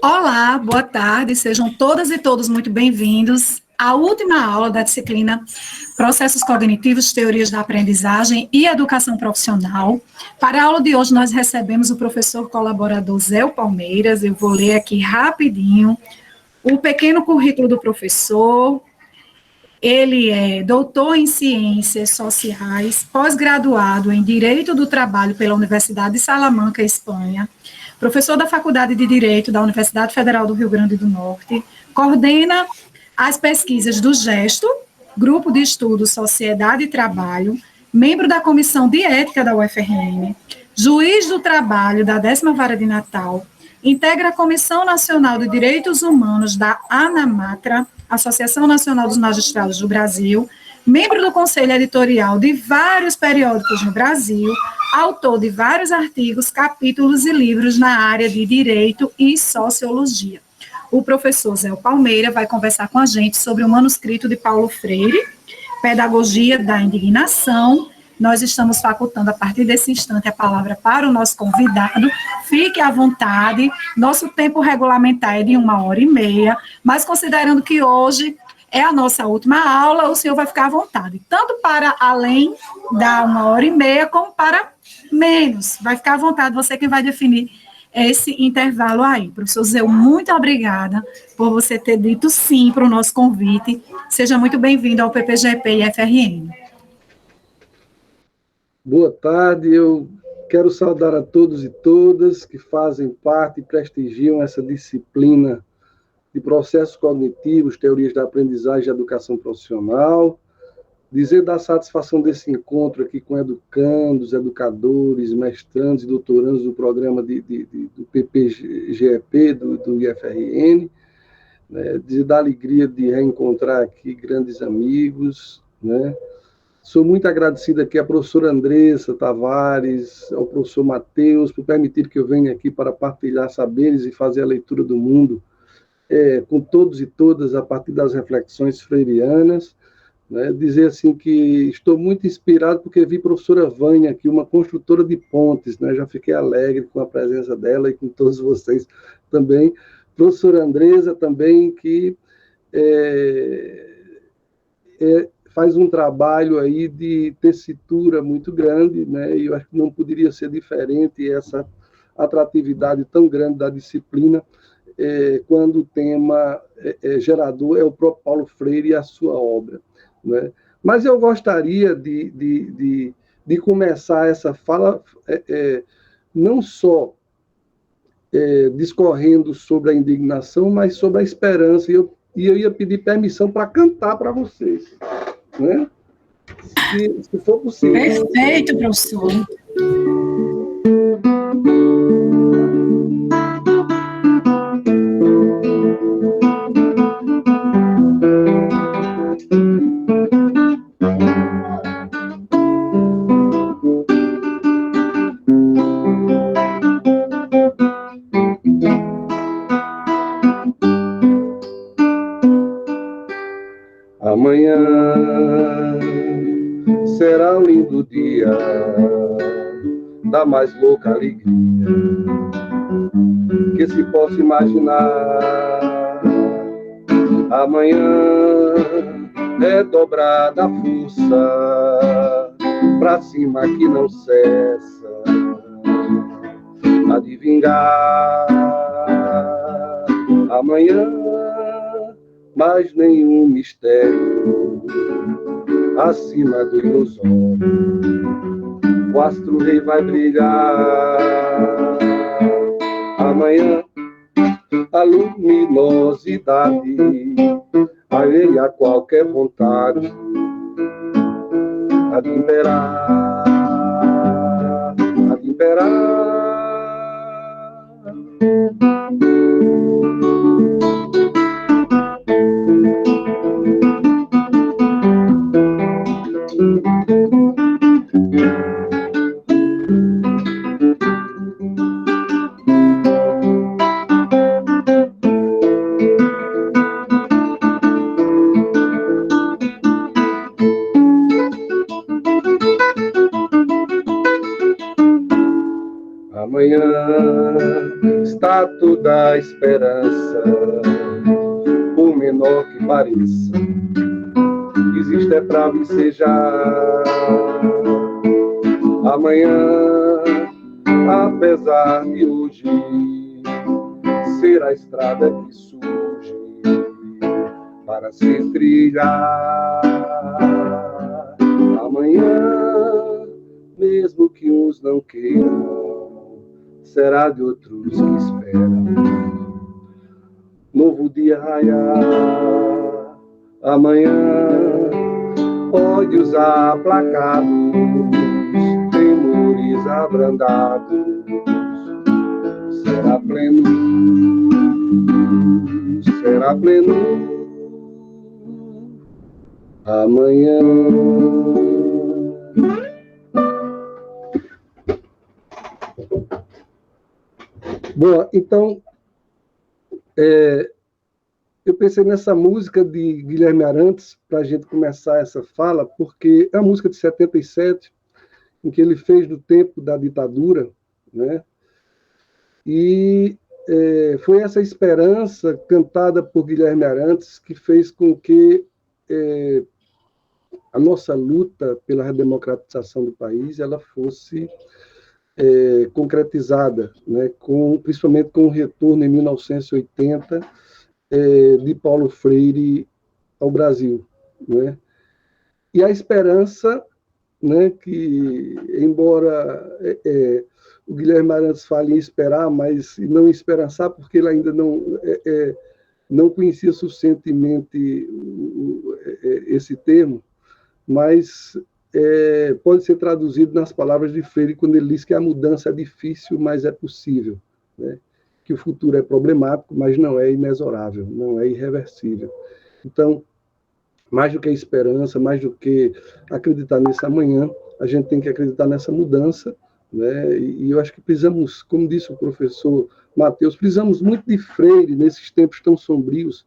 Olá, boa tarde, sejam todas e todos muito bem-vindos à última aula da disciplina Processos Cognitivos, Teorias da Aprendizagem e Educação Profissional. Para a aula de hoje, nós recebemos o professor colaborador Zé Palmeiras. Eu vou ler aqui rapidinho o pequeno currículo do professor. Ele é doutor em Ciências Sociais, pós-graduado em Direito do Trabalho pela Universidade de Salamanca, Espanha, professor da Faculdade de Direito da Universidade Federal do Rio Grande do Norte, coordena as pesquisas do GESTO, Grupo de Estudos Sociedade e Trabalho, membro da Comissão de Ética da UFRN, juiz do trabalho da 10ª Vara de Natal, integra a Comissão Nacional de Direitos Humanos da ANAMATRA, Associação Nacional dos Magistrados do Brasil, membro do Conselho Editorial de vários periódicos no Brasil, autor de vários artigos, capítulos e livros na área de Direito e Sociologia. O professor Zé Palmeira vai conversar com a gente sobre o manuscrito de Paulo Freire, Pedagogia da Indignação. Nós estamos facultando, a partir desse instante, a palavra para o nosso convidado. Fique à vontade, nosso tempo regulamentar é de 1h30, mas considerando que hoje é a nossa última aula, o senhor vai ficar à vontade, tanto para além da 1h30, como para menos. Vai ficar à vontade, você quem vai definir esse intervalo aí. Professor Zé, muito obrigada por você ter dito sim para o nosso convite. Seja muito bem-vindo ao PPGP e FRN. Boa tarde, eu quero saudar a todos e todas que fazem parte e prestigiam essa disciplina de processos cognitivos, teorias da aprendizagem e educação profissional, dizer da satisfação desse encontro aqui com educandos, educadores, mestrandos e doutorandos do programa do PPGEP, do IFRN, né, dizer da alegria de reencontrar aqui grandes amigos, né. Sou muito agradecido aqui à professora Andressa Tavares, ao professor Matheus, por permitir que eu venha aqui para partilhar saberes e fazer a leitura do mundo com todos e todas a partir das reflexões freirianas. Né? Dizer assim que estou muito inspirado porque vi a professora Vânia aqui, uma construtora de pontes, né? Já fiquei alegre com a presença dela e com todos vocês também. Professora Andressa também, que faz um trabalho aí de tessitura muito grande, né? E eu acho que não poderia ser diferente essa atratividade tão grande da disciplina, quando o tema gerador é o próprio Paulo Freire e a sua obra, né? Mas eu gostaria de começar essa fala não só discorrendo sobre a indignação, mas sobre a esperança, e eu ia pedir permissão para cantar para vocês, né? Se for possível. Perfeito, professor. Amanhã será um lindo dia da mais louca alegria que se possa imaginar. Amanhã é dobrada a força pra cima que não cessa a de vingar. Amanhã mais nenhum mistério acima do ilusório, o astro-rei vai brilhar. Amanhã a luminosidade alheia a qualquer vontade a de imperar, a de imperar. Amanhã está toda esperança, por menor que pareça, existe é pra vicejar. Amanhã, apesar de hoje ser a estrada que surge para se trilhar. Amanhã, mesmo que uns não queiram, será de outros que esperam novo dia raiar. Amanhã pode usar placados, temores abrandados, será pleno amanhã. Bom, então, eu pensei nessa música de Guilherme Arantes para a gente começar essa fala, porque é uma música de 77, em que ele fez no tempo da ditadura, né? E foi essa esperança cantada por Guilherme Arantes que fez com que a nossa luta pela redemocratização do país ela fosse concretizada, né? Principalmente com o retorno em 1980 de Paulo Freire ao Brasil, né? E a esperança, né, que embora o Guilherme Arantes fale em esperar, mas não esperançar, porque ele ainda não conhecia suficientemente esse termo, mas pode ser traduzido nas palavras de Freire, quando ele diz que a mudança é difícil, mas é possível, né? Que o futuro é problemático, mas não é inexorável, não é irreversível. Então, mais do que a esperança, mais do que acreditar nesse amanhã, a gente tem que acreditar nessa mudança, né? E eu acho que precisamos, como disse o professor Matheus, precisamos muito de Freire nesses tempos tão sombrios,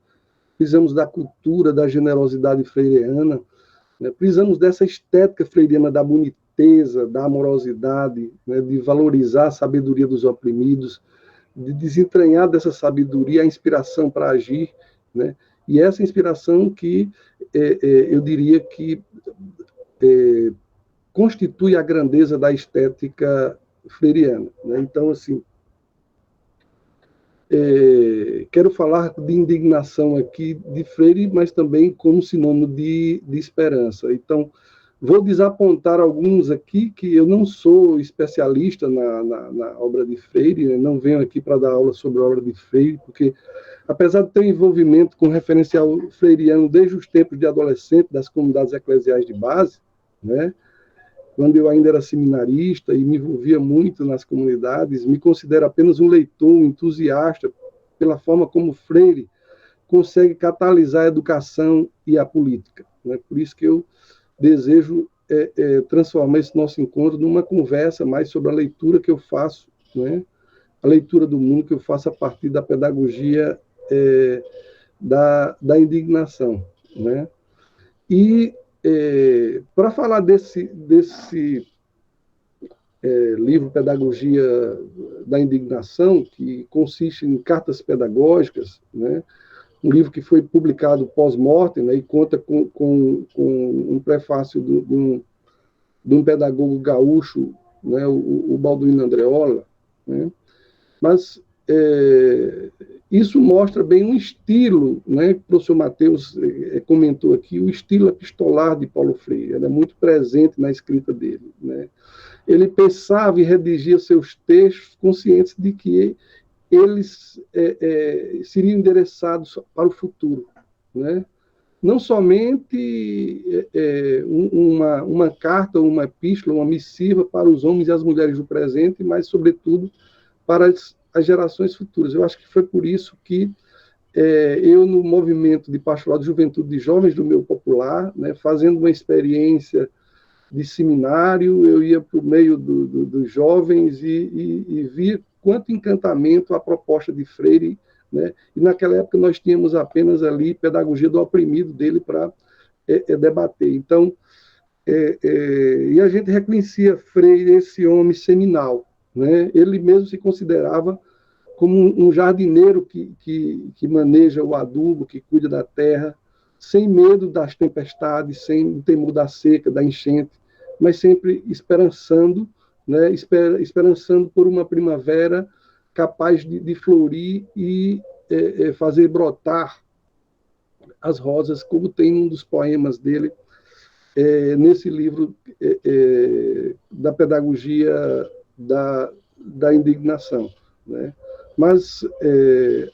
precisamos da cultura, da generosidade freiriana, né? Precisamos dessa estética freiriana da boniteza, da amorosidade, né? De valorizar a sabedoria dos oprimidos, de desentranhar dessa sabedoria a inspiração para agir, né? E essa inspiração que eu diria que constitui a grandeza da estética freiriana, né? Então, assim, quero falar de indignação aqui de Freire, mas também como sinônimo de esperança. Então, vou desapontar alguns aqui, que eu não sou especialista na obra de Freire, né? Não venho aqui para dar aula sobre a obra de Freire, porque, apesar de ter um envolvimento com referencial freiriano desde os tempos de adolescente, das comunidades eclesiais de base, né? Quando eu ainda era seminarista e me envolvia muito nas comunidades, me considero apenas um leitor, um entusiasta, pela forma como Freire consegue catalisar a educação e a política, né? Por isso que eu desejo transformar esse nosso encontro numa conversa mais sobre a leitura que eu faço, né? A leitura do mundo que eu faço a partir da pedagogia da indignação, né? E para falar desse livro Pedagogia da Indignação, que consiste em cartas pedagógicas, né? Um livro que foi publicado pós-mortem, né? E conta com um prefácio de um pedagogo gaúcho, né? O Balduino Andreola, né? Mas isso mostra bem um estilo, né? O professor Matheus comentou aqui, o estilo epistolar de Paulo Freire, ele é muito presente na escrita dele, né? Ele pensava e redigia seus textos conscientes de que eles seriam endereçados para o futuro, né? Não somente uma carta, uma epístola, uma missiva para os homens e as mulheres do presente, mas, sobretudo, para as gerações futuras. Eu acho que foi por isso que eu, no movimento de pastorado de juventude de jovens do meu popular, né, fazendo uma experiência de seminário, eu ia para o meio dos jovens e via quanto encantamento a proposta de Freire, né? E naquela época nós tínhamos apenas ali pedagogia do oprimido dele para debater. Então, e a gente reconhecia Freire, esse homem seminal, né? Ele mesmo se considerava como um jardineiro que maneja o adubo, que cuida da terra, sem medo das tempestades, sem temor da seca, da enchente, mas sempre esperançando, né, esperançando por uma primavera capaz de florir e fazer brotar as rosas, como tem um dos poemas dele, nesse livro da pedagogia da indignação, né? Mas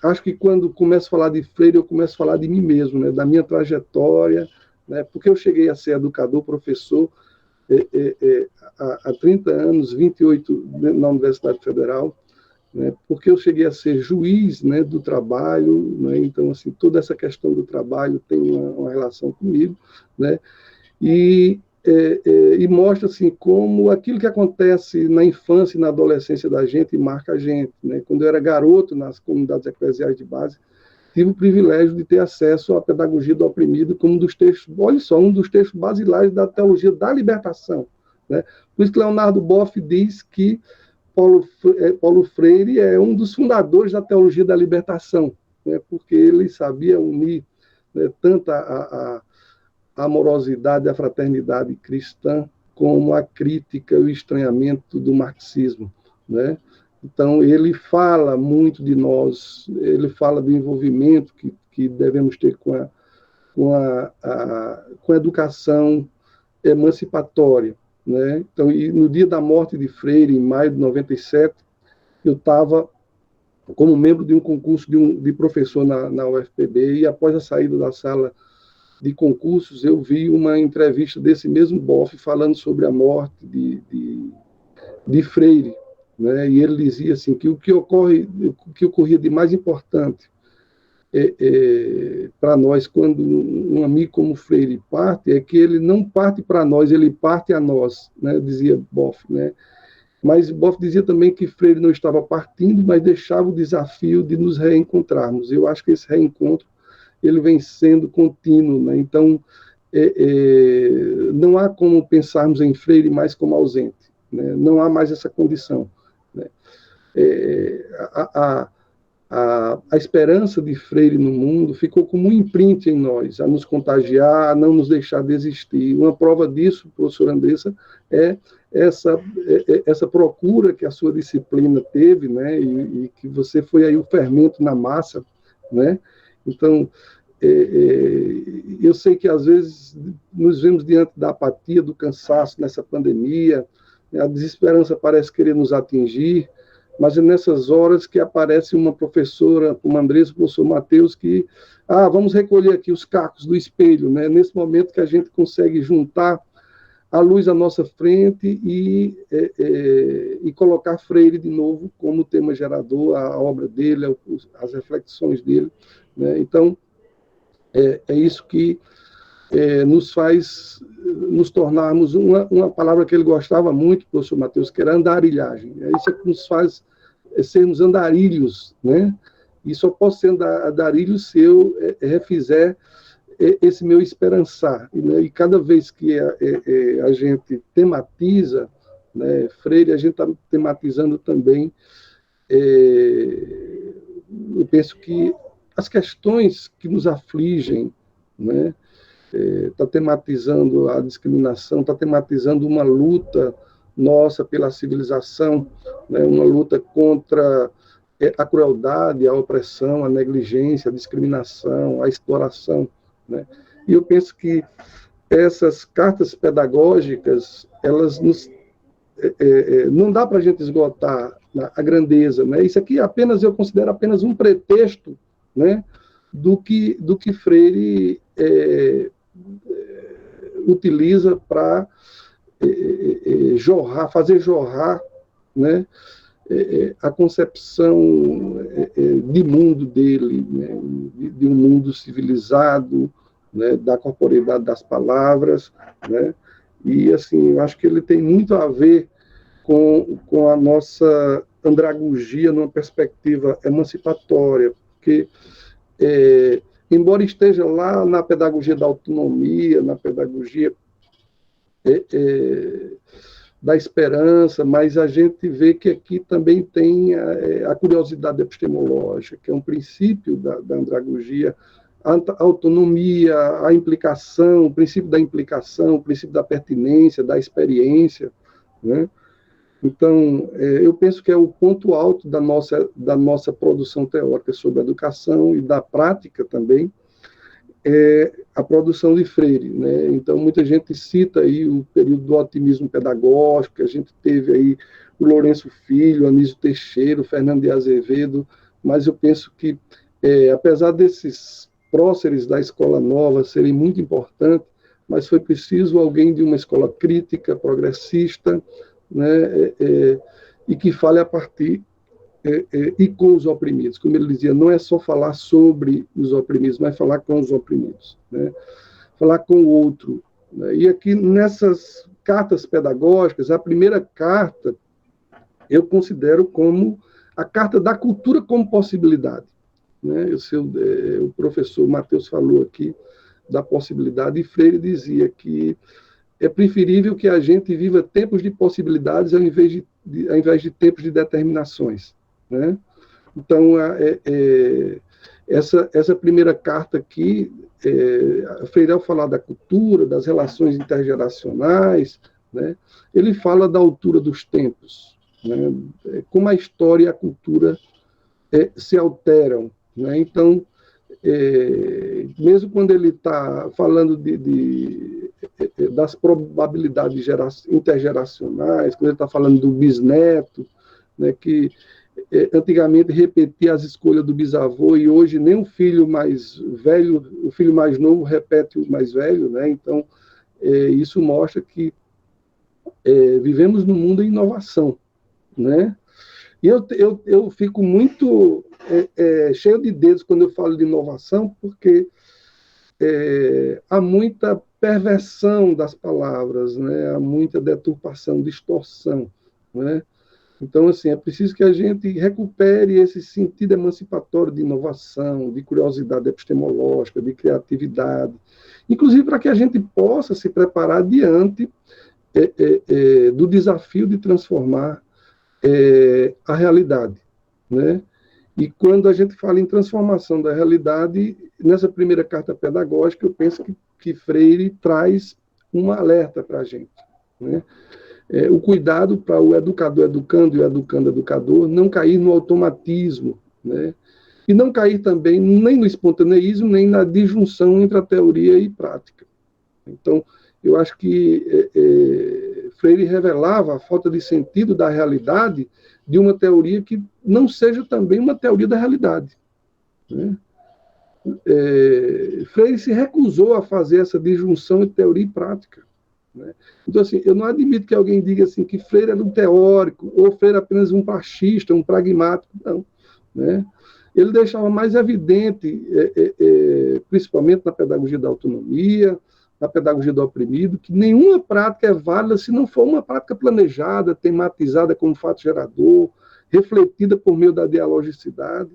acho que quando começo a falar de Freire, eu começo a falar de mim mesmo, né? Da minha trajetória, né? Porque eu cheguei a ser educador, professor, há 30 anos, 28 na Universidade Federal, né? Porque eu cheguei a ser juiz, né, do trabalho, né? Então, assim, toda essa questão do trabalho tem uma relação comigo, né? E mostra assim como aquilo que acontece na infância e na adolescência da gente marca a gente, né? Quando eu era garoto nas comunidades eclesiais de base, tive o privilégio de ter acesso à pedagogia do oprimido como um dos textos, olha só, um dos textos basilares da teologia da libertação, né? Por isso que Leonardo Boff diz que Paulo Freire é um dos fundadores da teologia da libertação, né? Porque ele sabia unir, né, tanto a amorosidade, a fraternidade cristã, como a crítica e o estranhamento do marxismo, né? Então, ele fala muito de nós, ele fala do envolvimento que devemos ter com a educação emancipatória, né? Então, e no dia da morte de Freire, em maio de 97, eu estava como membro de um concurso de professor na UFPB, e após a saída da sala de concursos, eu vi uma entrevista desse mesmo Boff falando sobre a morte de Freire, né? E ele dizia assim que o que ocorria de mais importante para nós quando um amigo como Freire parte é que ele não parte para nós, ele parte a nós, né? Dizia Boff, né? Mas Boff dizia também que Freire não estava partindo, mas deixava o desafio de nos reencontrarmos. Eu acho que esse reencontro ele vem sendo contínuo, né? Então, não há como pensarmos em Freire mais como ausente, né? Não há mais essa condição, né? A esperança de Freire no mundo ficou como um imprint em nós, a nos contagiar, a não nos deixar desistir. Uma prova disso, professora Andressa, é essa procura que a sua disciplina teve, né? E que você foi aí o fermento na massa, né? Então, eu sei que às vezes nos vemos diante da apatia, do cansaço nessa pandemia, a desesperança parece querer nos atingir, mas é nessas horas que aparece uma professora, como a Andressa, o professor Matheus, que, vamos recolher aqui os cacos do espelho, né? Nesse momento que a gente consegue juntar a luz à nossa frente e colocar Freire de novo como tema gerador, a obra dele, as reflexões dele, né? Então, é isso que nos faz nos tornarmos uma palavra que ele gostava muito, professor Matheus, que era andarilhagem. É isso que nos faz sermos andarilhos, né? E só posso ser andarilho se eu refizer esse meu esperançar. Né? E cada vez que a gente tematiza, né, Freire, a gente está tematizando também, eu penso que as questões que nos afligem, né, está tematizando a discriminação, está tematizando uma luta nossa pela civilização, né, uma luta contra a crueldade, a opressão, a negligência, a discriminação, a exploração, né? E eu penso que essas cartas pedagógicas, elas não dá para a gente esgotar a grandeza, né? Isso aqui eu considero apenas um pretexto, né, do que Freire utiliza para fazer jorrar, né, a concepção de mundo dele, né, de um mundo civilizado, né, da corporeidade das palavras, né, e assim, eu acho que ele tem muito a ver com a nossa andragogia numa perspectiva emancipatória, porque embora esteja lá na pedagogia da autonomia, na pedagogia da esperança, mas a gente vê que aqui também tem a curiosidade epistemológica, que é um princípio da andragogia, a autonomia, a implicação, o princípio da implicação, o princípio da pertinência, da experiência, né? Então, eu penso que é o ponto alto da nossa produção teórica sobre a educação e da prática também, a produção de Freire, né? Então, muita gente cita aí o período do otimismo pedagógico, que a gente teve aí o Lourenço Filho, o Anísio Teixeira, o Fernando de Azevedo, mas eu penso que, apesar desses próceres da escola nova serem muito importantes, mas foi preciso alguém de uma escola crítica, progressista, né, e que fale a partir e com os oprimidos. Como ele dizia, não é só falar sobre os oprimidos, mas falar com os oprimidos, né? Falar com o outro. Né? E aqui, nessas cartas pedagógicas, a primeira carta eu considero como a carta da cultura como possibilidade. Né? O professor Matheus falou aqui da possibilidade, e Freire dizia que é preferível que a gente viva tempos de possibilidades ao invés de tempos de determinações. Né? Então, essa primeira carta aqui, Freire, ao falar da cultura, das relações intergeracionais, né, ele fala da altura dos tempos, né, como a história e a cultura se alteram. Né? Então, mesmo quando ele está falando das probabilidades intergeracionais, quando ele está falando do bisneto, né, que antigamente repetia as escolhas do bisavô e hoje nem o filho mais velho, o filho mais novo repete o mais velho, né? Então, isso mostra que vivemos num mundo em inovação, né? E eu fico muito cheio de dedos quando eu falo de inovação, porque há muita perversão das palavras, né? Há muita deturpação, distorção, né? Então, assim, é preciso que a gente recupere esse sentido emancipatório de inovação, de curiosidade epistemológica, de criatividade, inclusive para que a gente possa se preparar diante do desafio de transformar a realidade, né? E quando a gente fala em transformação da realidade, nessa primeira carta pedagógica, eu penso que Freire traz um alerta para a gente, né? O cuidado para o educador educando e o educando educador não cair no automatismo, né? E não cair também nem no espontaneísmo, nem na disjunção entre a teoria e prática. Então, eu acho que Freire revelava a falta de sentido da realidade de uma teoria que não seja também uma teoria da realidade, né? Freire se recusou a fazer essa disjunção entre teoria e prática. Né? Então, assim, eu não admito que alguém diga assim que Freire era um teórico, ou Freire apenas um praxista, um pragmático, não. Né? Ele deixava mais evidente, principalmente na pedagogia da autonomia, na pedagogia do oprimido, que nenhuma prática é válida se não for uma prática planejada, tematizada como fato gerador, refletida por meio da dialogicidade.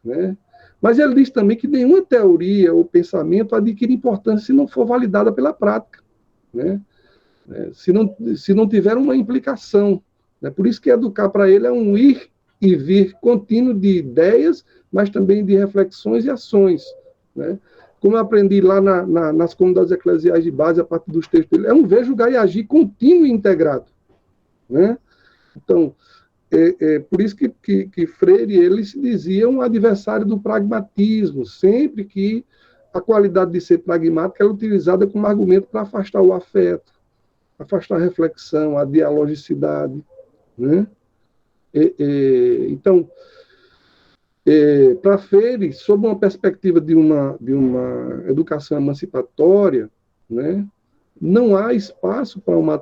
Né? Mas ele diz também que nenhuma teoria ou pensamento adquire importância se não for validada pela prática. Né? Se não tiver uma implicação. Né? Por isso que educar para ele é um ir e vir contínuo de ideias, mas também de reflexões e ações. Né? Como eu aprendi lá nas comunidades eclesiais de base, a partir dos textos dele, é um ver, julgar e agir contínuo e integrado. Né? Então, por isso que Freire ele se dizia um adversário do pragmatismo, sempre que a qualidade de ser pragmático era utilizada como argumento para afastar o afeto, afastar a reflexão, a dialogicidade. Né? Então, para Freire, sob uma perspectiva de uma educação emancipatória, né, não há espaço para uma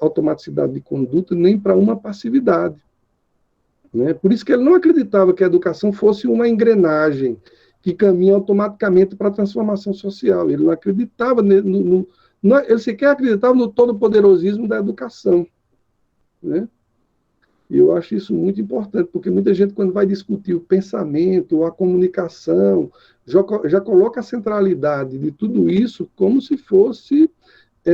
automaticidade de conduta nem para uma passividade. Né? Por isso que ele não acreditava que a educação fosse uma engrenagem que caminha automaticamente para a transformação social. Ele não acreditava ele sequer acreditava no todo-poderosismo da educação. Né? E eu acho isso muito importante, porque muita gente, quando vai discutir o pensamento, a comunicação, já coloca a centralidade de tudo isso como se fosse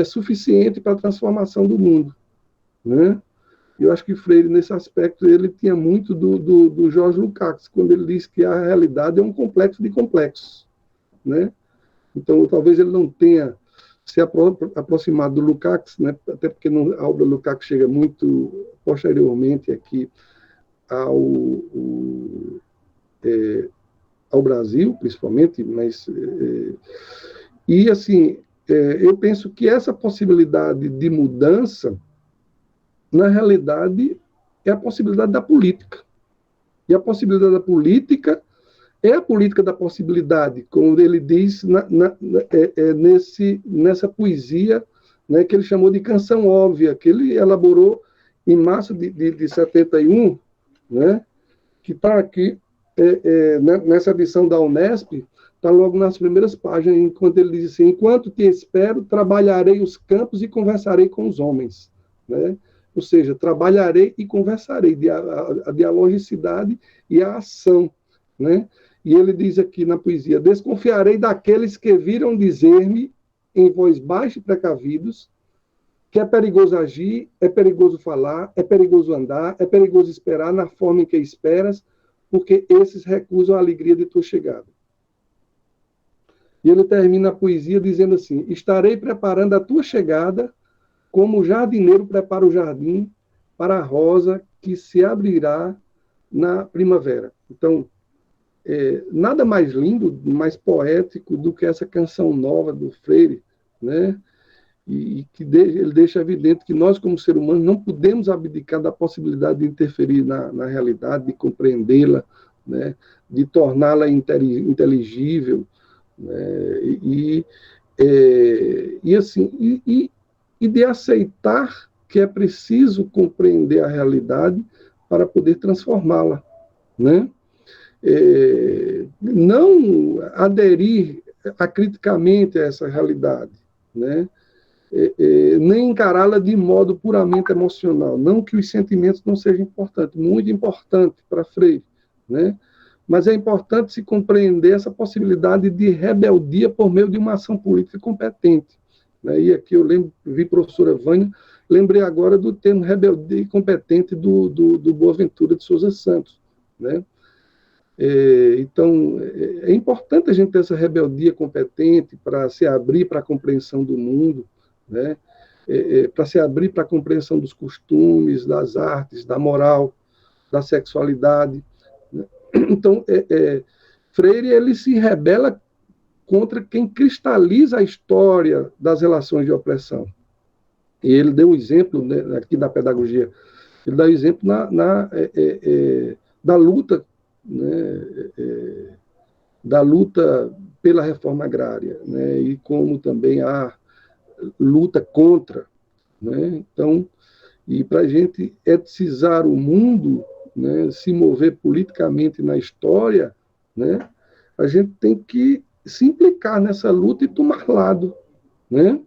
suficiente para a transformação do mundo. né? Eu acho que Freire, nesse aspecto, ele tinha muito do Jorge Lukács, quando ele diz que a realidade é um complexo de complexos, né? Então, talvez ele não tenha se aproximado do Lukács, né? Até porque a obra do Lukács chega muito posteriormente aqui ao Brasil, principalmente, mas e assim, eu penso que essa possibilidade de mudança, na realidade, é a possibilidade da política. E a possibilidade da política é a política da possibilidade, como ele diz nessa poesia, né, que ele chamou de Canção Óbvia, que ele elaborou em março de 71, né, que está aqui nessa edição da Unesp, está logo nas primeiras páginas, enquanto ele diz assim: enquanto te espero, trabalharei os campos e conversarei com os homens. Né? Ou seja, trabalharei e conversarei, a dialogicidade e a ação. Né? E ele diz aqui na poesia: desconfiarei daqueles que viram dizer-me, em voz baixa e precavidos, que é perigoso agir, é perigoso falar, é perigoso andar, é perigoso esperar na forma em que esperas, porque esses recusam a alegria de tua chegada. E ele termina a poesia dizendo assim: estarei preparando a tua chegada, como o jardineiro prepara o jardim para a rosa que se abrirá na primavera. Então, nada mais lindo, mais poético do que essa canção nova do Freire, né? E que ele deixa evidente que nós, como ser humano, não podemos abdicar da possibilidade de interferir na realidade, de compreendê-la, né? De torná-la inteligível, né? E de aceitar que é preciso compreender a realidade para poder transformá-la, né? Não aderir acriticamente a essa realidade, né? Nem encará-la de modo puramente emocional. Não que os sentimentos não sejam importantes, muito importante para Freire, né? Mas é importante se compreender essa possibilidade de rebeldia por meio de uma ação política competente. Né? E aqui eu vi a professora Vânia, lembrei agora do termo rebeldia competente do Boaventura de Souza Santos. Né? Então, é importante a gente ter essa rebeldia competente para se abrir para a compreensão do mundo, né? Para se abrir para a compreensão dos costumes, das artes, da moral, da sexualidade. Né? Então, Freire ele se rebela contra quem cristaliza a história das relações de opressão. E ele deu o exemplo, né, aqui da pedagogia, ele dá o exemplo da luta, né, da luta pela reforma agrária, né, e como também há luta contra. Né, então, e para a gente eticizar o mundo, né, se mover politicamente na história, né, a gente tem que se implicar nessa luta e tomar lado. Né?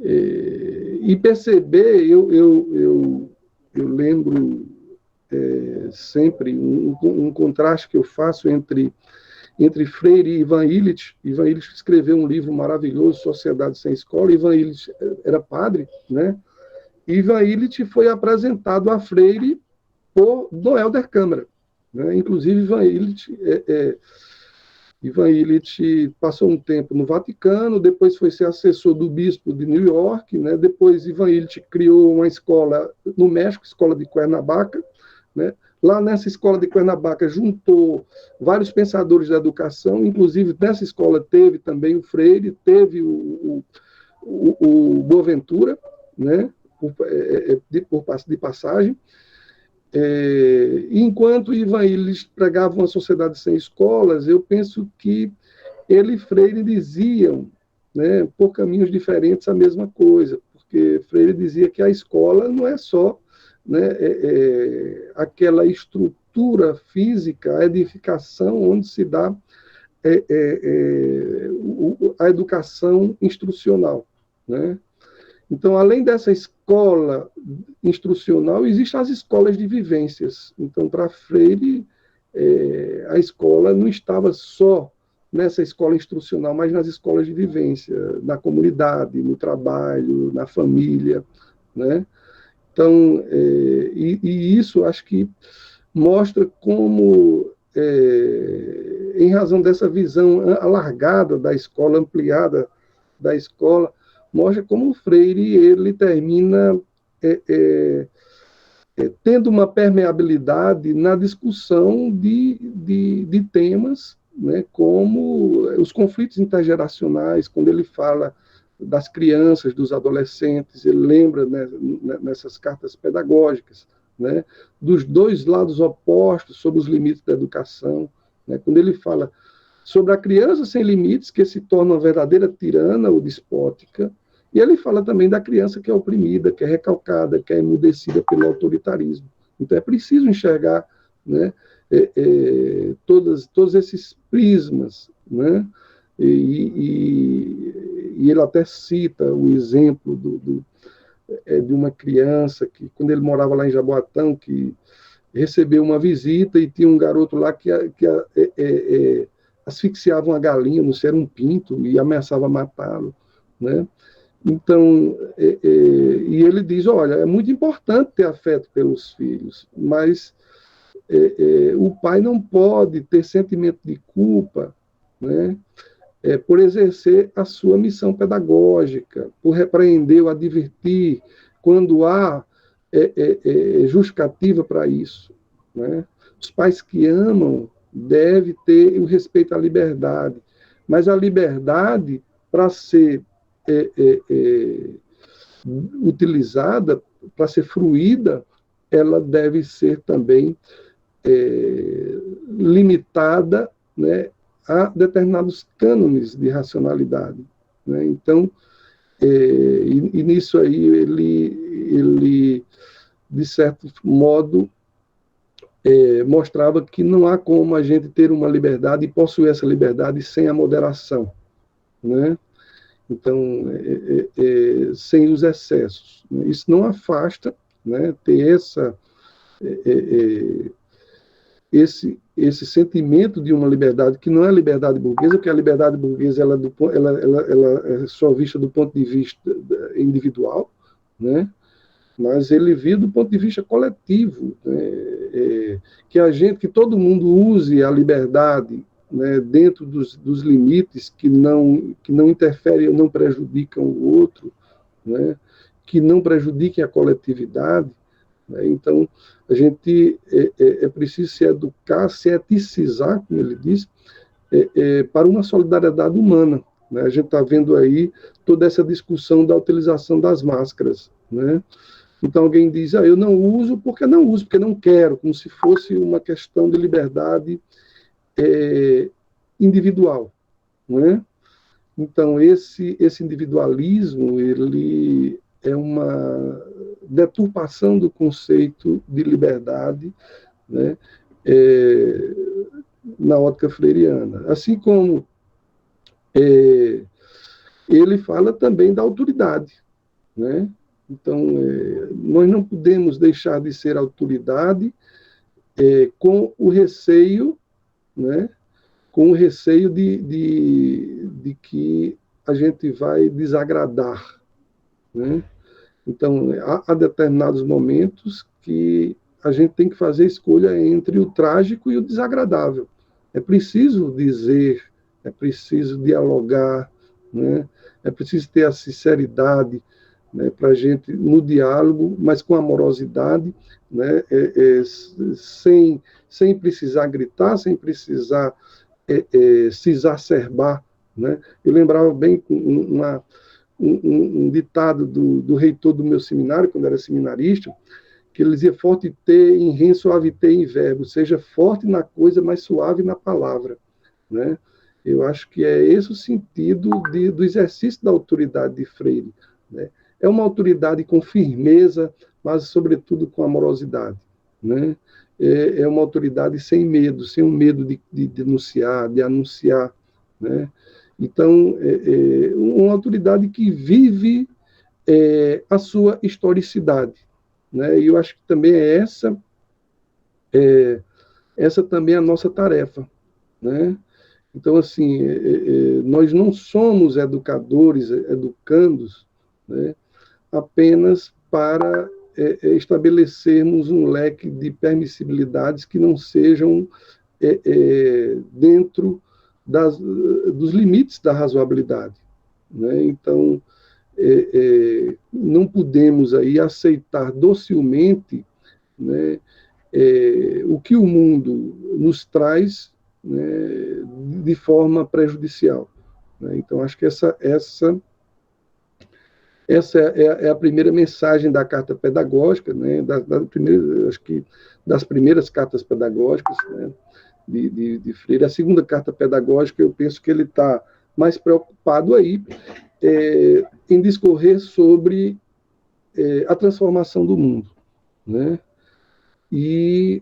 E perceber, eu lembro sempre um contraste que eu faço entre Freire e Ivan Illich. Ivan Illich escreveu um livro maravilhoso, Sociedade Sem Escola. Ivan Illich era padre, né? Ivan Illich foi apresentado a Freire por Dom Helder Câmara. Né? Inclusive, Ivan Illich passou um tempo no Vaticano, depois foi ser assessor do bispo de New York, né? Depois Ivan Illich criou uma escola no México, Escola de Cuernavaca, né? Lá nessa escola de Cuernavaca juntou vários pensadores da educação, inclusive nessa escola teve também o Freire, teve o Boaventura, né? de passagem. Enquanto Ivan Illich pregava uma sociedade sem escolas, eu penso que ele e Freire diziam, né, por caminhos diferentes, a mesma coisa, porque Freire dizia que a escola não é só, né, aquela estrutura física, a edificação onde se dá a educação instrucional. Né? Então, além dessa escola instrucional, existem as escolas de vivências. Então, para Freire, a escola não estava só nessa escola instrucional, mas nas escolas de vivência, na comunidade, no trabalho, na família. né? Então, e isso acho que mostra como, em razão dessa visão alargada da escola, ampliada da escola, mostra como o Freire ele termina tendo uma permeabilidade na discussão de temas, né, como os conflitos intergeracionais, quando ele fala das crianças, dos adolescentes, ele lembra, né, nessas cartas pedagógicas, né, dos dois lados opostos sobre os limites da educação, né, quando ele fala sobre a criança sem limites, que se torna uma verdadeira tirana ou despótica, e ele fala também da criança que é oprimida, que é recalcada, que é emudecida pelo autoritarismo. Então é preciso enxergar, né, todos esses prismas, né, e ele até cita o exemplo de uma criança que, quando ele morava lá em Jaboatão, que recebeu uma visita e tinha um garoto lá que asfixiava uma galinha, não sei, era um pinto, e ameaçava matá-lo, né? Então, e ele diz, olha, é muito importante ter afeto pelos filhos, mas o pai não pode ter sentimento de culpa, né, por exercer a sua missão pedagógica, por repreender ou advertir, quando há justificativa para isso, né? Os pais que amam devem ter o respeito à liberdade, mas a liberdade, para ser utilizada, para ser fruída, ela deve ser também limitada, né, a determinados cânones de racionalidade, né? Então, e nisso aí ele de certo modo, mostrava que não há como a gente ter uma liberdade e possuir essa liberdade sem a moderação, né? Então, sem os excessos. Isso não afasta, né, ter esse sentimento de uma liberdade que não é a liberdade burguesa, porque a liberdade burguesa ela é só vista do ponto de vista individual, né? Mas ele via do ponto de vista coletivo, né? Que todo mundo use a liberdade, né, dentro dos limites que não interferem ou não prejudicam o outro, né, que não prejudiquem a coletividade, né? Então, a gente é preciso se educar, se eticizar, como ele diz, para uma solidariedade humana, né? A gente está vendo aí toda essa discussão da utilização das máscaras, né? Então alguém diz, eu não uso, porque não quero, como se fosse uma questão de liberdade individual, né? Então esse individualismo, ele é uma deturpação do conceito de liberdade, né, na ótica freiriana. Assim como ele fala também da autoridade, né? Então, nós não podemos deixar de ser autoridade com o receio, né, com o receio de que a gente vai desagradar, né? Então, há determinados momentos que a gente tem que fazer escolha entre o trágico e o desagradável. É preciso dizer, é preciso dialogar, né? É preciso ter a sinceridade, né, para a gente, no diálogo, mas com amorosidade, né, sem precisar gritar, sem precisar se exacerbar, né? Eu lembrava bem um ditado do reitor do meu seminário, quando era seminarista, que ele dizia: forte te em rem, suave te em verbo, seja forte na coisa, mas suave na palavra, né? Eu acho que é esse o sentido do exercício da autoridade de Freire, né? É uma autoridade com firmeza, mas, sobretudo, com amorosidade, né? É uma autoridade sem medo, sem o medo de denunciar, de anunciar, né? Então, uma autoridade que vive a sua historicidade, né? E eu acho que também essa também é a nossa tarefa, né? Então, assim, nós não somos educadores, educandos, né, apenas para estabelecermos um leque de permissibilidades que não sejam dentro dos limites da razoabilidade, né? Então, não podemos aí aceitar docilmente, né, o que o mundo nos traz, né, de forma prejudicial, né? Então, acho que essa é a primeira mensagem da carta pedagógica, né, acho que das primeiras cartas pedagógicas, né, de Freire. A segunda carta pedagógica, eu penso que ele está mais preocupado aí em discorrer sobre a transformação do mundo, né? E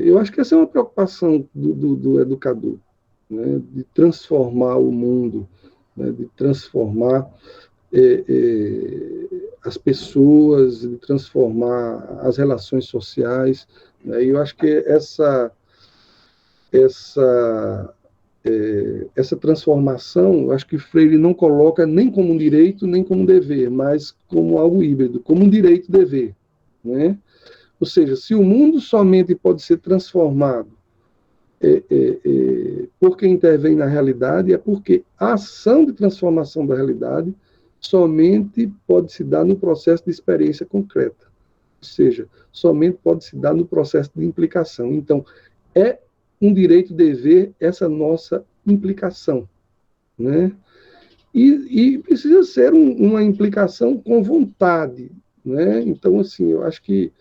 eu acho que essa é uma preocupação do educador, né, de transformar o mundo, né, de transformar as pessoas, de transformar as relações sociais, né? E eu acho que essa transformação, eu acho que Freire não coloca nem como um direito, nem como um dever, mas como algo híbrido, como um direito-dever, né? Ou seja, se o mundo somente pode ser transformado por quem intervém na realidade, é porque a ação de transformação da realidade somente pode se dar no processo de experiência concreta. Ou seja, somente pode se dar no processo de implicação. Então, é um direito-dever essa nossa implicação, né? E precisa ser uma implicação com vontade, né? Então, assim, eu acho que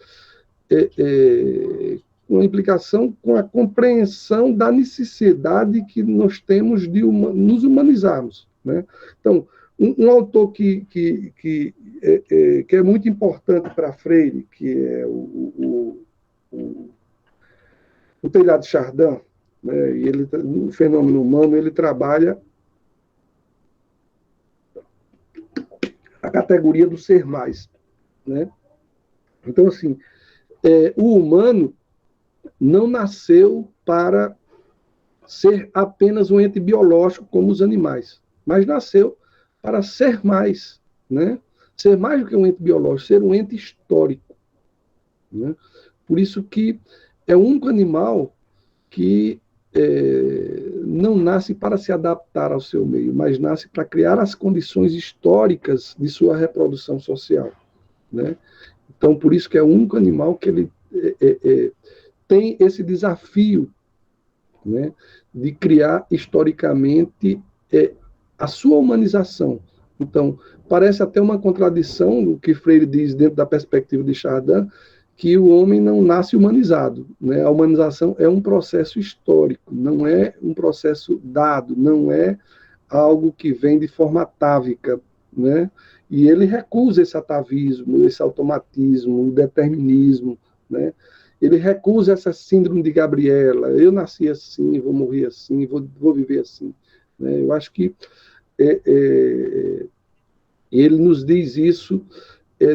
uma implicação com a compreensão da necessidade que nós temos de nos humanizarmos, né? Então, um autor que é muito importante para Freire, que é o Teilhard de Chardin, né? E ele, no fenômeno humano, ele trabalha a categoria do ser mais, né? Então, assim, o humano não nasceu para ser apenas um ente biológico como os animais, mas nasceu para ser mais, né? Ser mais do que um ente biológico, ser um ente histórico, né? Por isso que é o único animal que não nasce para se adaptar ao seu meio, mas nasce para criar as condições históricas de sua reprodução social, né? Então, por isso que é o único animal que ele tem esse desafio, né, de criar historicamente a sua humanização. Então, parece até uma contradição do que Freire diz dentro da perspectiva de Chardin, que o homem não nasce humanizado, né? A humanização é um processo histórico, não é um processo dado, não é algo que vem de forma atávica, né? E ele recusa esse atavismo, esse automatismo, o determinismo, né? Ele recusa essa síndrome de Gabriela, eu nasci assim, vou morrer assim, vou viver assim, né? Eu acho que ele nos diz isso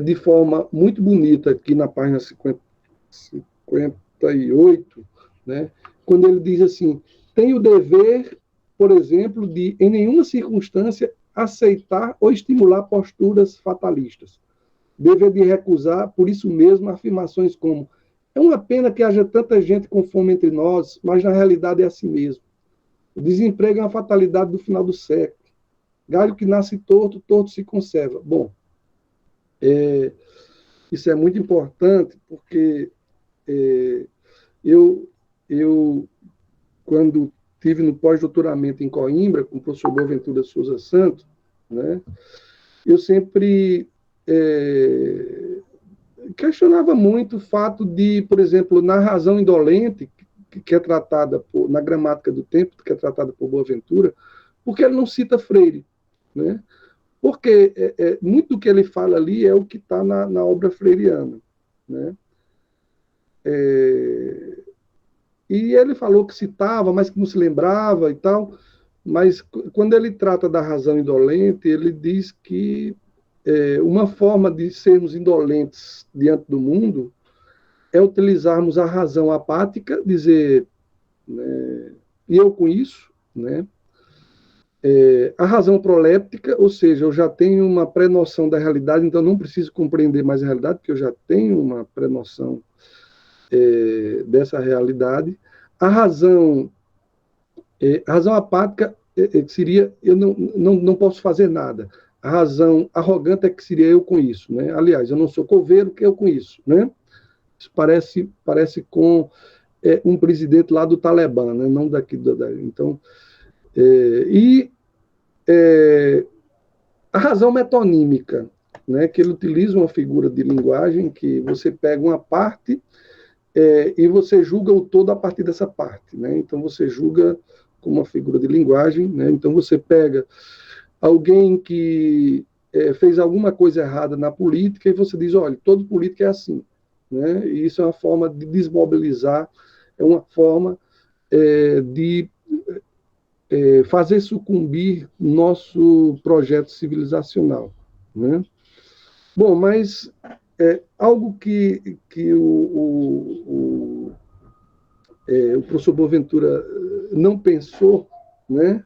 de forma muito bonita aqui na página 58, né? Quando ele diz assim: tem o dever, por exemplo, de, em nenhuma circunstância, aceitar ou estimular posturas fatalistas. Dever de recusar, por isso mesmo, afirmações como: é uma pena que haja tanta gente com fome entre nós, mas na realidade é assim mesmo. O desemprego é uma fatalidade do final do século. Galho que nasce torto, torto se conserva. Bom, isso é muito importante, porque eu, quando tive no pós-doutoramento em Coimbra, com o professor Boaventura Souza Santos, né, eu sempre questionava muito o fato de, por exemplo, na razão indolente, que é tratada na gramática do tempo, que é tratada por Boaventura, porque ele não cita Freire, né? Porque muito do que ele fala ali é o que está na obra freiriana, né? E ele falou que citava, mas que não se lembrava e tal, mas quando ele trata da razão indolente, ele diz que uma forma de sermos indolentes diante do mundo é utilizarmos a razão apática, dizer, né, e eu com isso, né? A razão proléptica, ou seja, eu já tenho uma pré-noção da realidade, então não preciso compreender mais a realidade, porque eu já tenho uma pré-noção dessa realidade. A razão apática seria eu não posso fazer nada. A razão arrogante é que seria eu com isso, né? Aliás, eu não sou coveiro, que eu com isso, né? Isso parece com um presidente lá do Talibã, né? Não daqui então a razão metonímica, né? Que ele utiliza uma figura de linguagem que você pega uma parte e você julga o todo a partir dessa parte, né? Então você julga como uma figura de linguagem, né? Então você pega alguém que fez alguma coisa errada na política e você diz, olha, todo político é assim, né? E isso é uma forma de desmobilizar, é uma forma de fazer sucumbir nosso projeto civilizacional, né? Bom, mas algo que o professor Boaventura não pensou, né?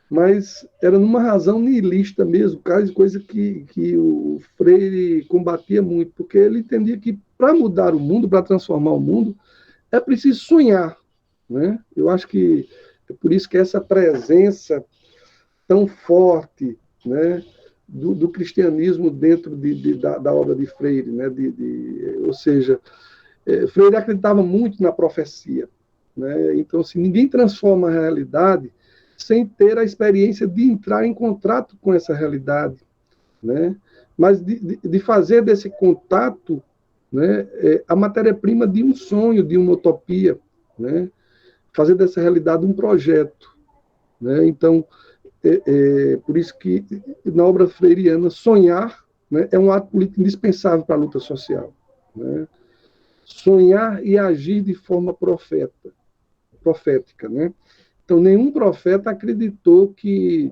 Mas era numa razão nihilista mesmo, coisa que o Freire combatia muito, porque ele entendia que para mudar o mundo, para transformar o mundo, é preciso sonhar, né? Eu acho que é por isso que essa presença tão forte, né, do cristianismo dentro da obra de Freire, né, ou seja, Freire acreditava muito na profecia, né? Então, assim, ninguém transforma a realidade sem ter a experiência de entrar em contato com essa realidade, né? Mas de fazer desse contato, né, a matéria-prima de um sonho, de uma utopia, né? Fazer dessa realidade um projeto, né? Então, por isso que na obra freiriana sonhar, né, é um ato político indispensável para a luta social, né? Sonhar e agir de forma profética, né? Então, nenhum profeta acreditou que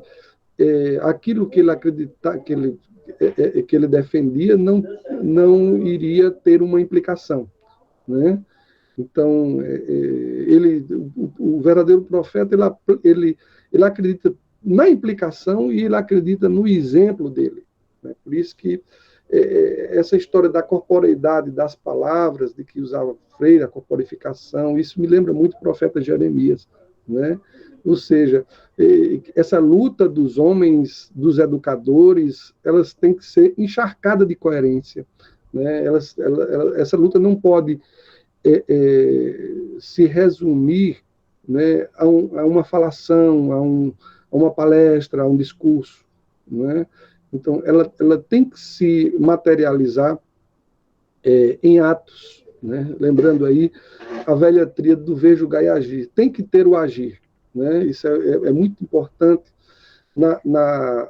aquilo que ele acredita, que ele defendia não iria ter uma implicação, né? Então, o verdadeiro profeta, ele acredita na implicação e ele acredita no exemplo dele, né? Por isso que essa história da corporeidade das palavras, de que usava Freire, a corporificação, isso me lembra muito o profeta Jeremias, né? Ou seja, essa luta dos homens, dos educadores, elas têm que ser encharcadas de coerência, né? Essa luta não pode se resumir, né, a uma falação, a uma palestra, a um discurso, né? Então, ela tem que se materializar em atos, né? Lembrando aí a velha tríade do ver, julgar e agir. Tem que ter o agir, né? Isso é muito importante na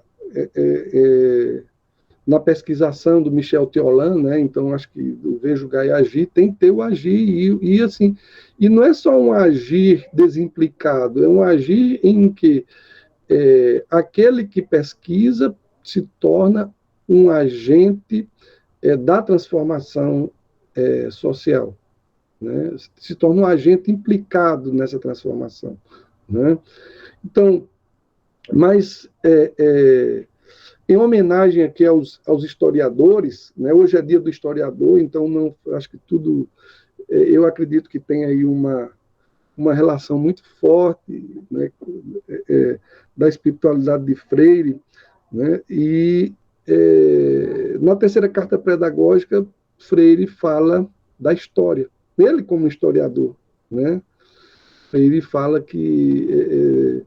pesquisação do Michel Teolan, né? Então, acho que do ver, julgar e agir tem que ter o agir, e assim, e não é só um agir desimplicado, é um agir em que aquele que pesquisa se torna um agente da transformação social, né? Se torna um agente implicado nessa transformação, né? Então, mas em homenagem aqui aos historiadores, né? Hoje é dia do historiador, então não, acho que tudo, eu acredito que tem aí uma relação muito forte, né, da espiritualidade de Freire, né? E na terceira carta pedagógica, Freire fala da história, ele como historiador, né? Freire fala que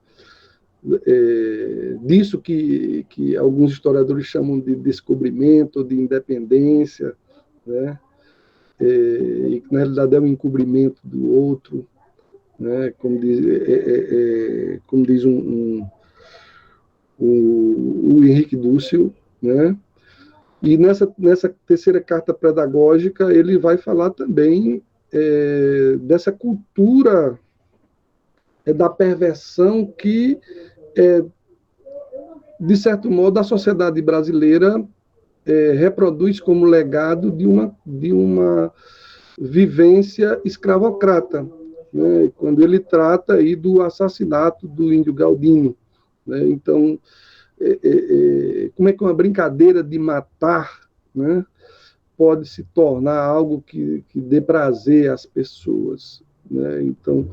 disso que alguns historiadores chamam de descobrimento, de independência, né? E que na realidade é um encobrimento do outro, né? Como diz o Henrique Dúcio, né? E nessa terceira carta pedagógica ele vai falar também dessa cultura da perversão que, de certo modo, a sociedade brasileira reproduz como legado de uma vivência escravocrata, né? Quando ele trata aí do assassinato do índio Galdino, né? Então, como é que uma brincadeira de matar, né, pode se tornar algo que dê prazer às pessoas, né? Então,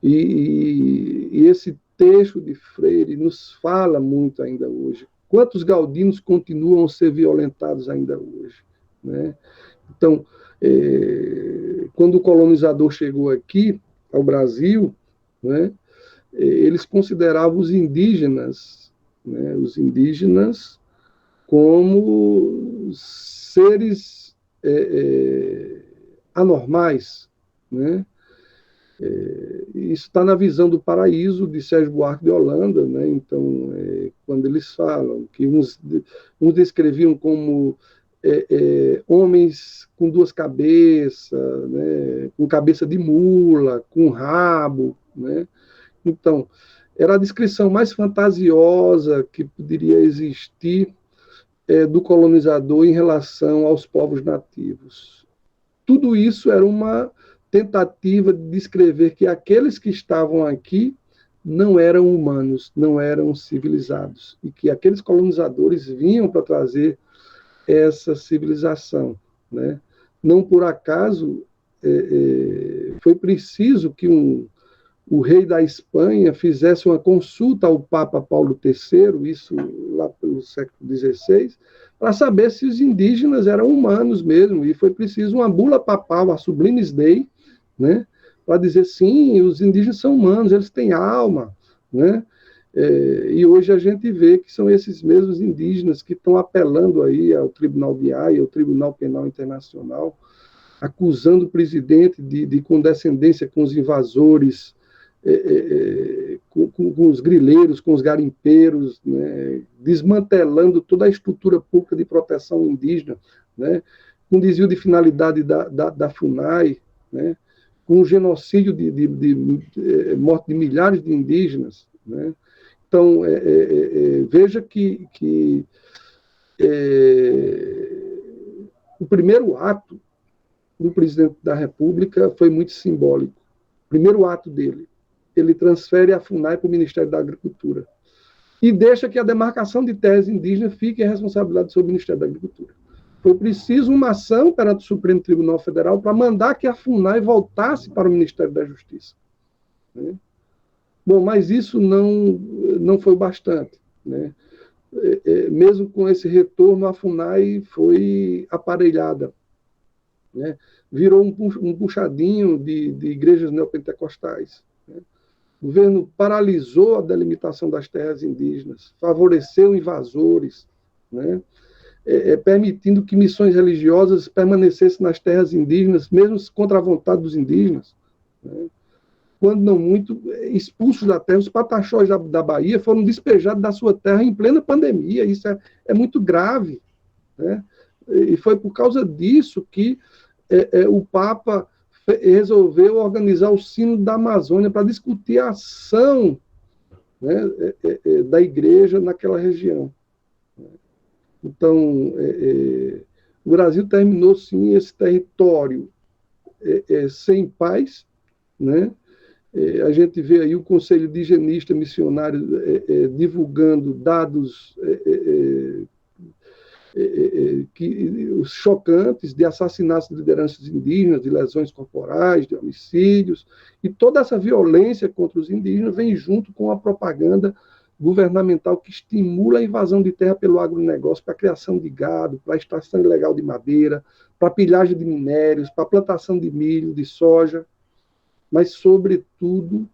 e esse texto de Freire nos fala muito ainda hoje. Quantos gaudinos continuam a ser violentados ainda hoje, né? Então, quando o colonizador chegou aqui, ao Brasil, né, eles consideravam né, os indígenas como seres anormais, né? Isso está na visão do paraíso de Sérgio Buarque de Holanda, né? Então, quando eles falam que uns descreviam como homens com duas cabeças, né? Com cabeça de mula, com rabo, né? Então, era a descrição mais fantasiosa que poderia existir do colonizador em relação aos povos nativos. Tudo isso era uma tentativa de descrever que aqueles que estavam aqui não eram humanos, não eram civilizados, e que aqueles colonizadores vinham para trazer essa civilização, né? Não por acaso foi preciso que o rei da Espanha fizesse uma consulta ao Papa Paulo III, isso lá pelo século XVI, para saber se os indígenas eram humanos mesmo, e foi preciso uma bula papal, a Sublimes Dei, né, para dizer, sim, os indígenas são humanos, eles têm alma, né? E hoje a gente vê que são esses mesmos indígenas que estão apelando aí ao Tribunal de Haia, ao Tribunal Penal Internacional, acusando o presidente de condescendência com os invasores, com os grileiros, com os garimpeiros, né, desmantelando toda a estrutura pública de proteção indígena, né, com desvio de finalidade da FUNAI, né, com o genocídio de morte de milhares de indígenas, né. Então, veja que o primeiro ato do presidente da República foi muito simbólico. O primeiro ato dele, ele transfere a FUNAI para o Ministério da Agricultura e deixa que a demarcação de terras indígenas fique em responsabilidade sobre o Ministério da Agricultura. Foi preciso uma ação perante o Supremo Tribunal Federal para mandar que a FUNAI voltasse para o Ministério da Justiça, né? Bom, mas isso não foi bastante, né? Mesmo com esse retorno, a FUNAI foi aparelhada, né? Virou um puxadinho de igrejas neopentecostais, né? O governo paralisou a delimitação das terras indígenas, favoreceu invasores, né? Permitindo que missões religiosas permanecessem nas terras indígenas, mesmo contra a vontade dos indígenas, né? Quando não muito, expulsos da terra. Os pataxós da Bahia foram despejados da sua terra em plena pandemia. Isso é muito grave, né? E foi por causa disso que o Papa resolveu organizar o Sínodo da Amazônia para discutir a ação, né, da igreja naquela região. Então, o Brasil terminou, sim, esse território sem paz, né? A gente vê aí o Conselho de Higienista Missionário divulgando dados os chocantes de assassinatos de lideranças indígenas, de lesões corporais, de homicídios, e toda essa violência contra os indígenas vem junto com a propaganda governamental que estimula a invasão de terra pelo agronegócio para a criação de gado, para a extração ilegal de madeira, para a pilhagem de minérios, para a plantação de milho, de soja, mas, sobretudo,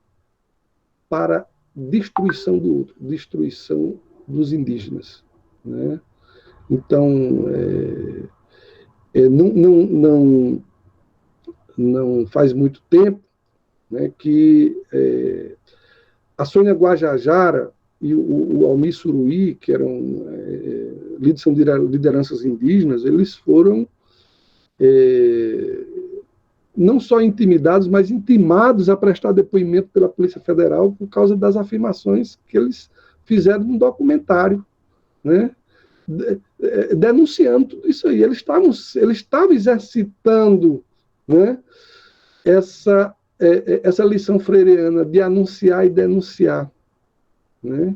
para destruição do outro, destruição dos indígenas, né? Então, não faz muito tempo, né, que a Sônia Guajajara e o Almir Suruí, que são lideranças indígenas, eles foram não só intimidados, mas intimados a prestar depoimento pela Polícia Federal por causa das afirmações que eles fizeram num documentário, né, denunciando tudo isso aí. Eles estavam exercitando, né, essa lição freiriana de anunciar e denunciar, né?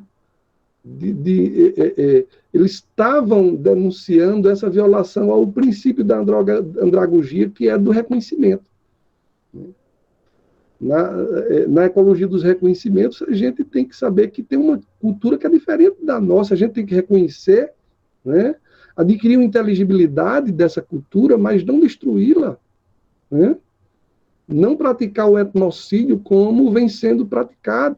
eles estavam denunciando essa violação ao princípio da andragogia, que é do reconhecimento. Na ecologia dos reconhecimentos, a gente tem que saber que tem uma cultura que é diferente da nossa, a gente tem que reconhecer, né, adquirir uma inteligibilidade dessa cultura, mas não destruí-la, né? Não praticar o etnocídio como vem sendo praticado,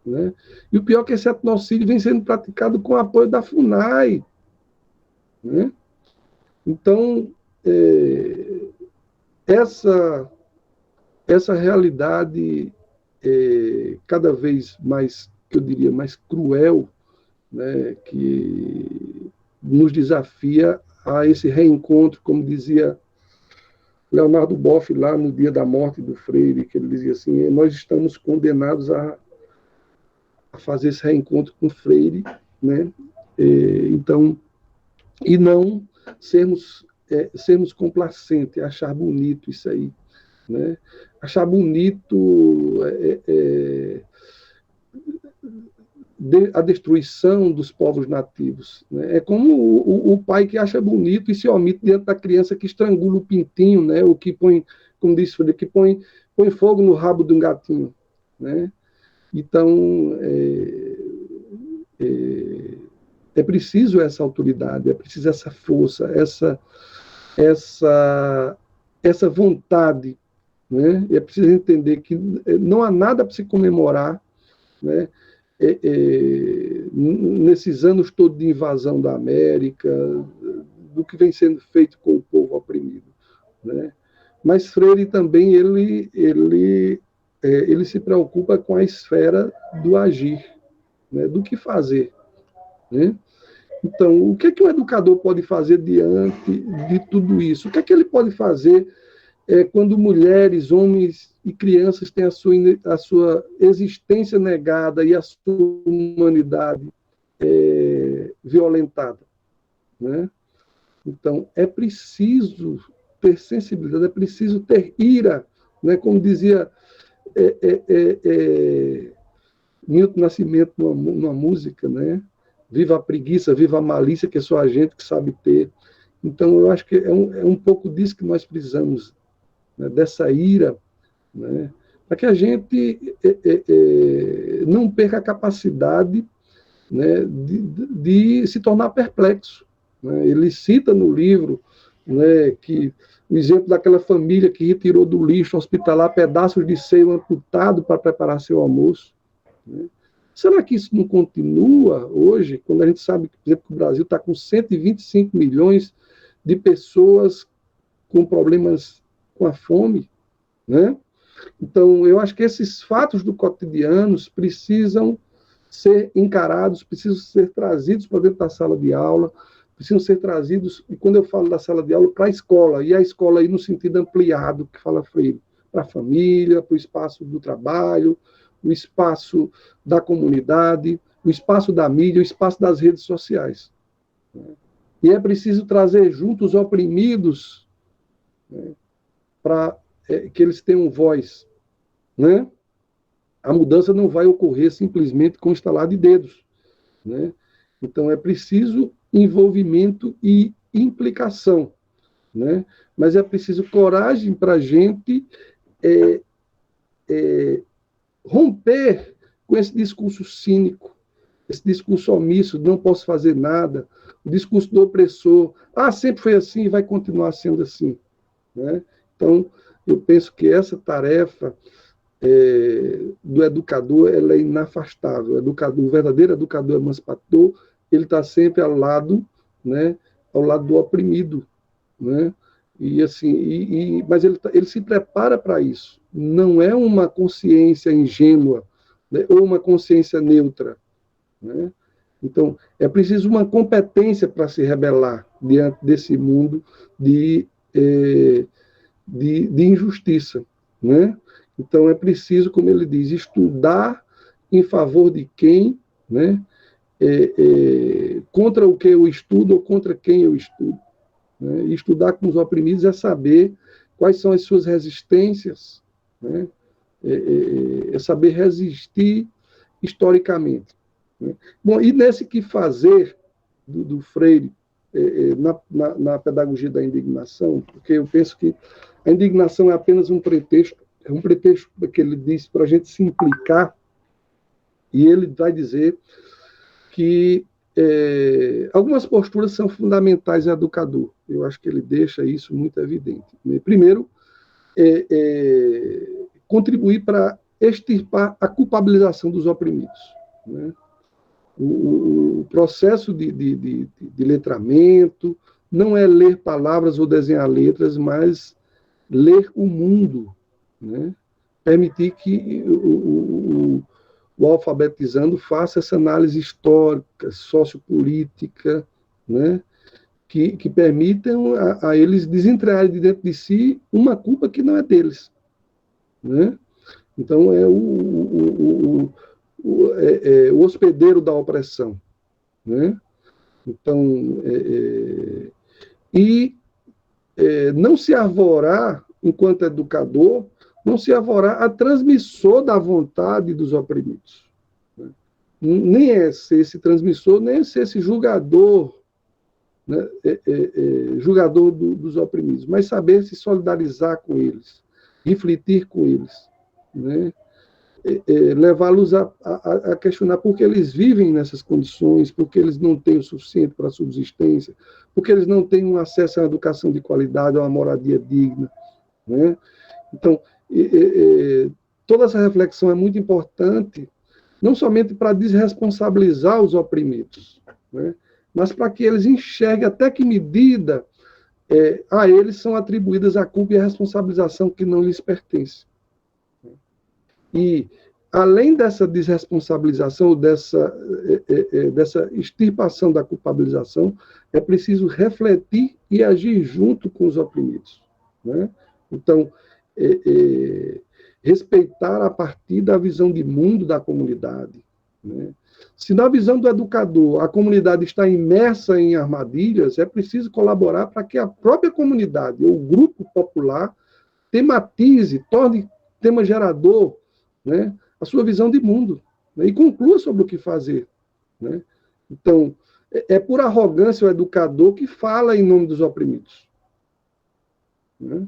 né? E o pior é que esse etnocídio vem sendo praticado com o apoio da FUNAI, né? Então, essa realidade cada vez mais, eu diria, mais cruel, né, que nos desafia a esse reencontro, como dizia Leonardo Boff lá no dia da morte do Freire, que ele dizia assim: nós estamos condenados a fazer esse reencontro com Freire, né? Então, e não sermos complacentes, achar bonito isso aí, né? Achar bonito a destruição dos povos nativos, né? É como o pai que acha bonito e se omite diante da criança que estrangula o pintinho, né? O que põe, como disse Freire, que põe fogo no rabo de um gatinho, né? Então, é preciso essa autoridade, é preciso essa força, essa vontade, né? É preciso entender que não há nada para se comemorar, né? Nesses anos todos de invasão da América, do que vem sendo feito com o povo oprimido, né? Mas Freire também ele se preocupa com a esfera do agir, né? Do que fazer, né? Então, o que é que um educador pode fazer diante de tudo isso? O que é que ele pode fazer quando mulheres, homens e crianças têm a sua existência negada e a sua humanidade violentada, né? Então, é preciso ter sensibilidade, é preciso ter ira, né? Como dizia Milton Nascimento numa música, né? Viva a preguiça, viva a malícia, que é só a gente que sabe ter. Então, eu acho que é um pouco disso que nós precisamos, né? Dessa ira, né? Para que a gente não perca a capacidade, né, de se tornar perplexo, né? Ele cita no livro, né, que o exemplo daquela família que retirou do lixo hospitalar pedaços de seio amputado para preparar seu almoço, né? Será que isso não continua hoje, quando a gente sabe, por exemplo, que o Brasil está com 125 milhões de pessoas com problemas com a fome, né? Então, eu acho que esses fatos do cotidiano precisam ser encarados, precisam ser trazidos para dentro da sala de aula, precisam ser trazidos, e quando eu falo da sala de aula, para a escola, e a escola aí no sentido ampliado, que fala Freire, para a família, para o espaço do trabalho, o espaço da comunidade, o espaço da mídia, o espaço das redes sociais. E é preciso trazer junto os oprimidos, né, para que eles tenham voz, né? A mudança não vai ocorrer simplesmente com estalar de dedos, né? Então, é preciso envolvimento e implicação, né? Mas é preciso coragem para a gente romper com esse discurso cínico, esse discurso omisso, não posso fazer nada, o discurso do opressor, sempre foi assim e vai continuar sendo assim, né? Então, eu penso que essa tarefa do educador ela é inafastável. O verdadeiro educador emancipador, ele está sempre ao lado, né, ao lado do oprimido, né? E assim, mas ele se prepara para isso. Não é uma consciência ingênua, né, ou uma consciência neutra, né? Então, é preciso uma competência para se rebelar diante desse mundo de injustiça, né? Então, é preciso, como ele diz, estudar em favor de quem, né? Contra o que eu estudo ou contra quem eu estudo, né? E estudar com os oprimidos é saber quais são as suas resistências, né? É saber resistir historicamente, né? Bom, e nesse que fazer do Freire, na pedagogia da indignação, porque eu penso que a indignação é apenas um pretexto que ele diz para a gente se implicar, e ele vai dizer que algumas posturas são fundamentais ao educador. Eu acho que ele deixa isso muito evidente. Primeiro, contribuir para extirpar a culpabilização dos oprimidos, né? O processo de letramento não é ler palavras ou desenhar letras, mas ler o mundo, né? Permitir que o alfabetizando faça essa análise histórica, sociopolítica, né? Que permitam a eles desentraírem de dentro de si uma culpa que não é deles, né? Então, é o hospedeiro da opressão, né? Então, não se arvorar, enquanto educador, não se arvorar a transmissor da vontade dos oprimidos, né? Nem é ser esse transmissor, nem é ser esse julgador, né? Julgador dos oprimidos, mas saber se solidarizar com eles, refletir com eles, né? Levá-los a questionar por que eles vivem nessas condições, porque eles não têm o suficiente para a subsistência, porque eles não têm um acesso à educação de qualidade, a uma moradia digna, né? Então, toda essa reflexão é muito importante, não somente para desresponsabilizar os oprimidos, né? Mas para que eles enxerguem até que medida a eles são atribuídas a culpa e a responsabilização que não lhes pertence. E, além dessa desresponsabilização, dessa extirpação da culpabilização, é preciso refletir e agir junto com os oprimidos, né? Então, respeitar a partir da visão de mundo da comunidade, né? Se na visão do educador a comunidade está imersa em armadilhas, é preciso colaborar para que a própria comunidade, ou o grupo popular, tematize, torne tema gerador, né, a sua visão de mundo, né, e conclua sobre o que fazer, né? Então, é por arrogância o educador que fala em nome dos oprimidos, né?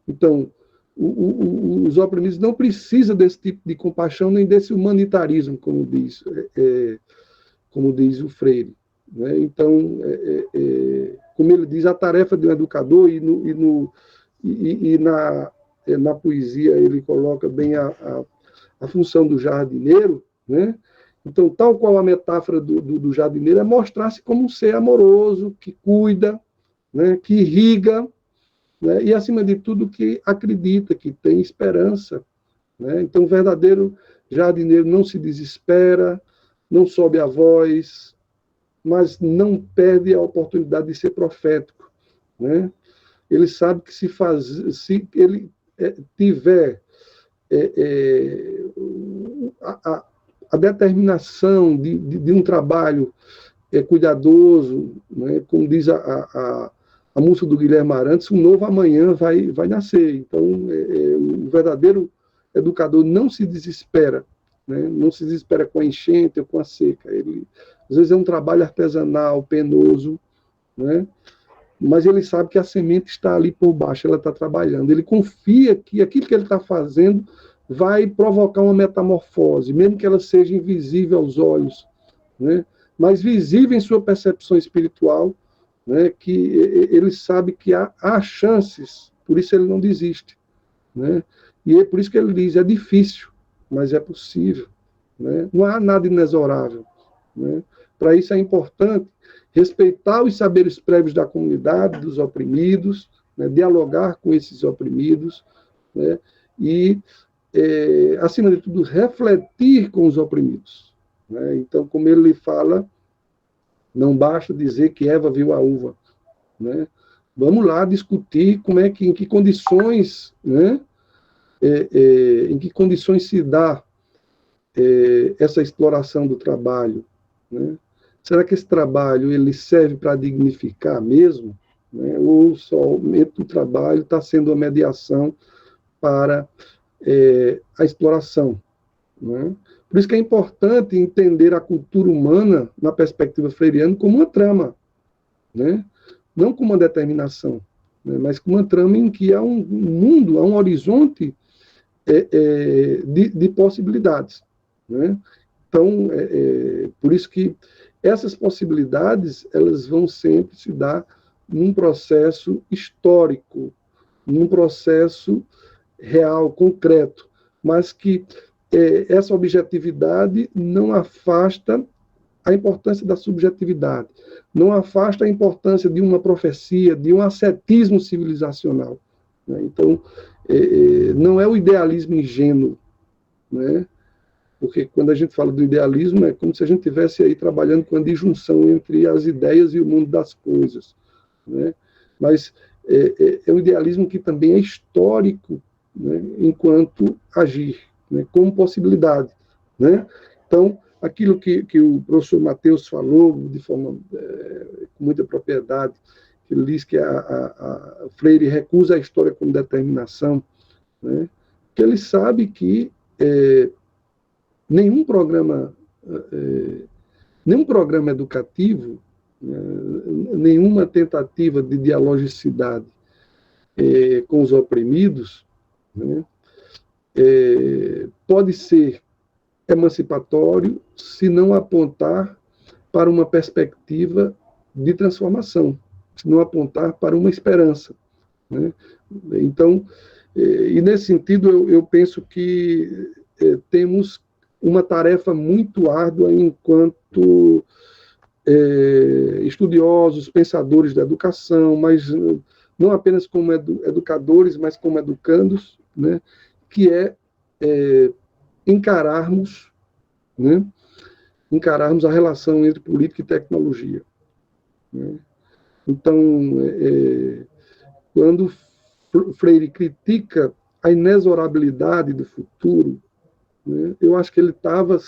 Então, os oprimidos não precisam desse tipo de compaixão nem desse humanitarismo, como diz o Freire, né? Então, como ele diz, a tarefa de um educador, na poesia ele coloca bem a função do jardineiro, né? Então, tal qual a metáfora do jardineiro, é mostrar-se como um ser amoroso, que cuida, né, que irriga, né, e, acima de tudo, que acredita, que tem esperança, né? Então, o verdadeiro jardineiro não se desespera, não sobe a voz, mas não perde a oportunidade de ser profético, né? Ele sabe que se ele tiver a determinação de um trabalho cuidadoso, né? Como diz a música do Guilherme Arantes, um novo amanhã vai nascer. Então, o verdadeiro educador não se desespera, né? Não se desespera com a enchente ou com a seca. Ele, às vezes, é um trabalho artesanal, penoso, né? Mas ele sabe que a semente está ali por baixo, ela está trabalhando. Ele confia que aquilo que ele está fazendo vai provocar uma metamorfose, mesmo que ela seja invisível aos olhos, né? Mas visível em sua percepção espiritual, né? Que ele sabe que há chances, por isso ele não desiste, né? E é por isso que ele diz, é difícil, mas é possível, né? Não há nada inexorável, né? Para isso é importante respeitar os saberes prévios da comunidade, dos oprimidos, né? Dialogar com esses oprimidos, né? E, acima de tudo, refletir com os oprimidos, né? Então, como ele fala, não basta dizer que Eva viu a uva, né? Vamos lá discutir em que condições, né? Em que condições se dá essa exploração do trabalho, né? Será que esse trabalho ele serve para dignificar mesmo, né? Ou somente o trabalho está sendo uma mediação para a exploração, né? Por isso que é importante entender a cultura humana, na perspectiva freiriana, como uma trama, né? Não como uma determinação, né? Mas como uma trama em que há um mundo, há um horizonte de possibilidades, né? Então, por isso que essas possibilidades, elas vão sempre se dar num processo histórico, num processo real, concreto, mas que essa objetividade não afasta a importância da subjetividade, não afasta a importância de uma profecia, de um ascetismo civilizacional, né? Então, não é o idealismo ingênuo, né? Porque quando a gente fala do idealismo, é como se a gente estivesse aí trabalhando com a disjunção entre as ideias e o mundo das coisas, né? Mas é um idealismo que também é histórico, né, enquanto agir, né, como possibilidade, né? Então, aquilo que o professor Matheus falou de forma com muita propriedade, que ele diz que a Freire recusa a história como determinação, né? Que ele sabe que nenhum programa educativo, né, nenhuma tentativa de dialogicidade com os oprimidos, né, pode ser emancipatório se não apontar para uma perspectiva de transformação, se não apontar para uma esperança, né? Então, e nesse sentido, eu penso que temos uma tarefa muito árdua enquanto estudiosos, pensadores da educação, mas não apenas como educadores, mas como educandos, né? Que encararmos, né? Encararmos a relação entre política e tecnologia, né? Então, quando Freire critica a inexorabilidade do futuro, né, eu acho que ele estava...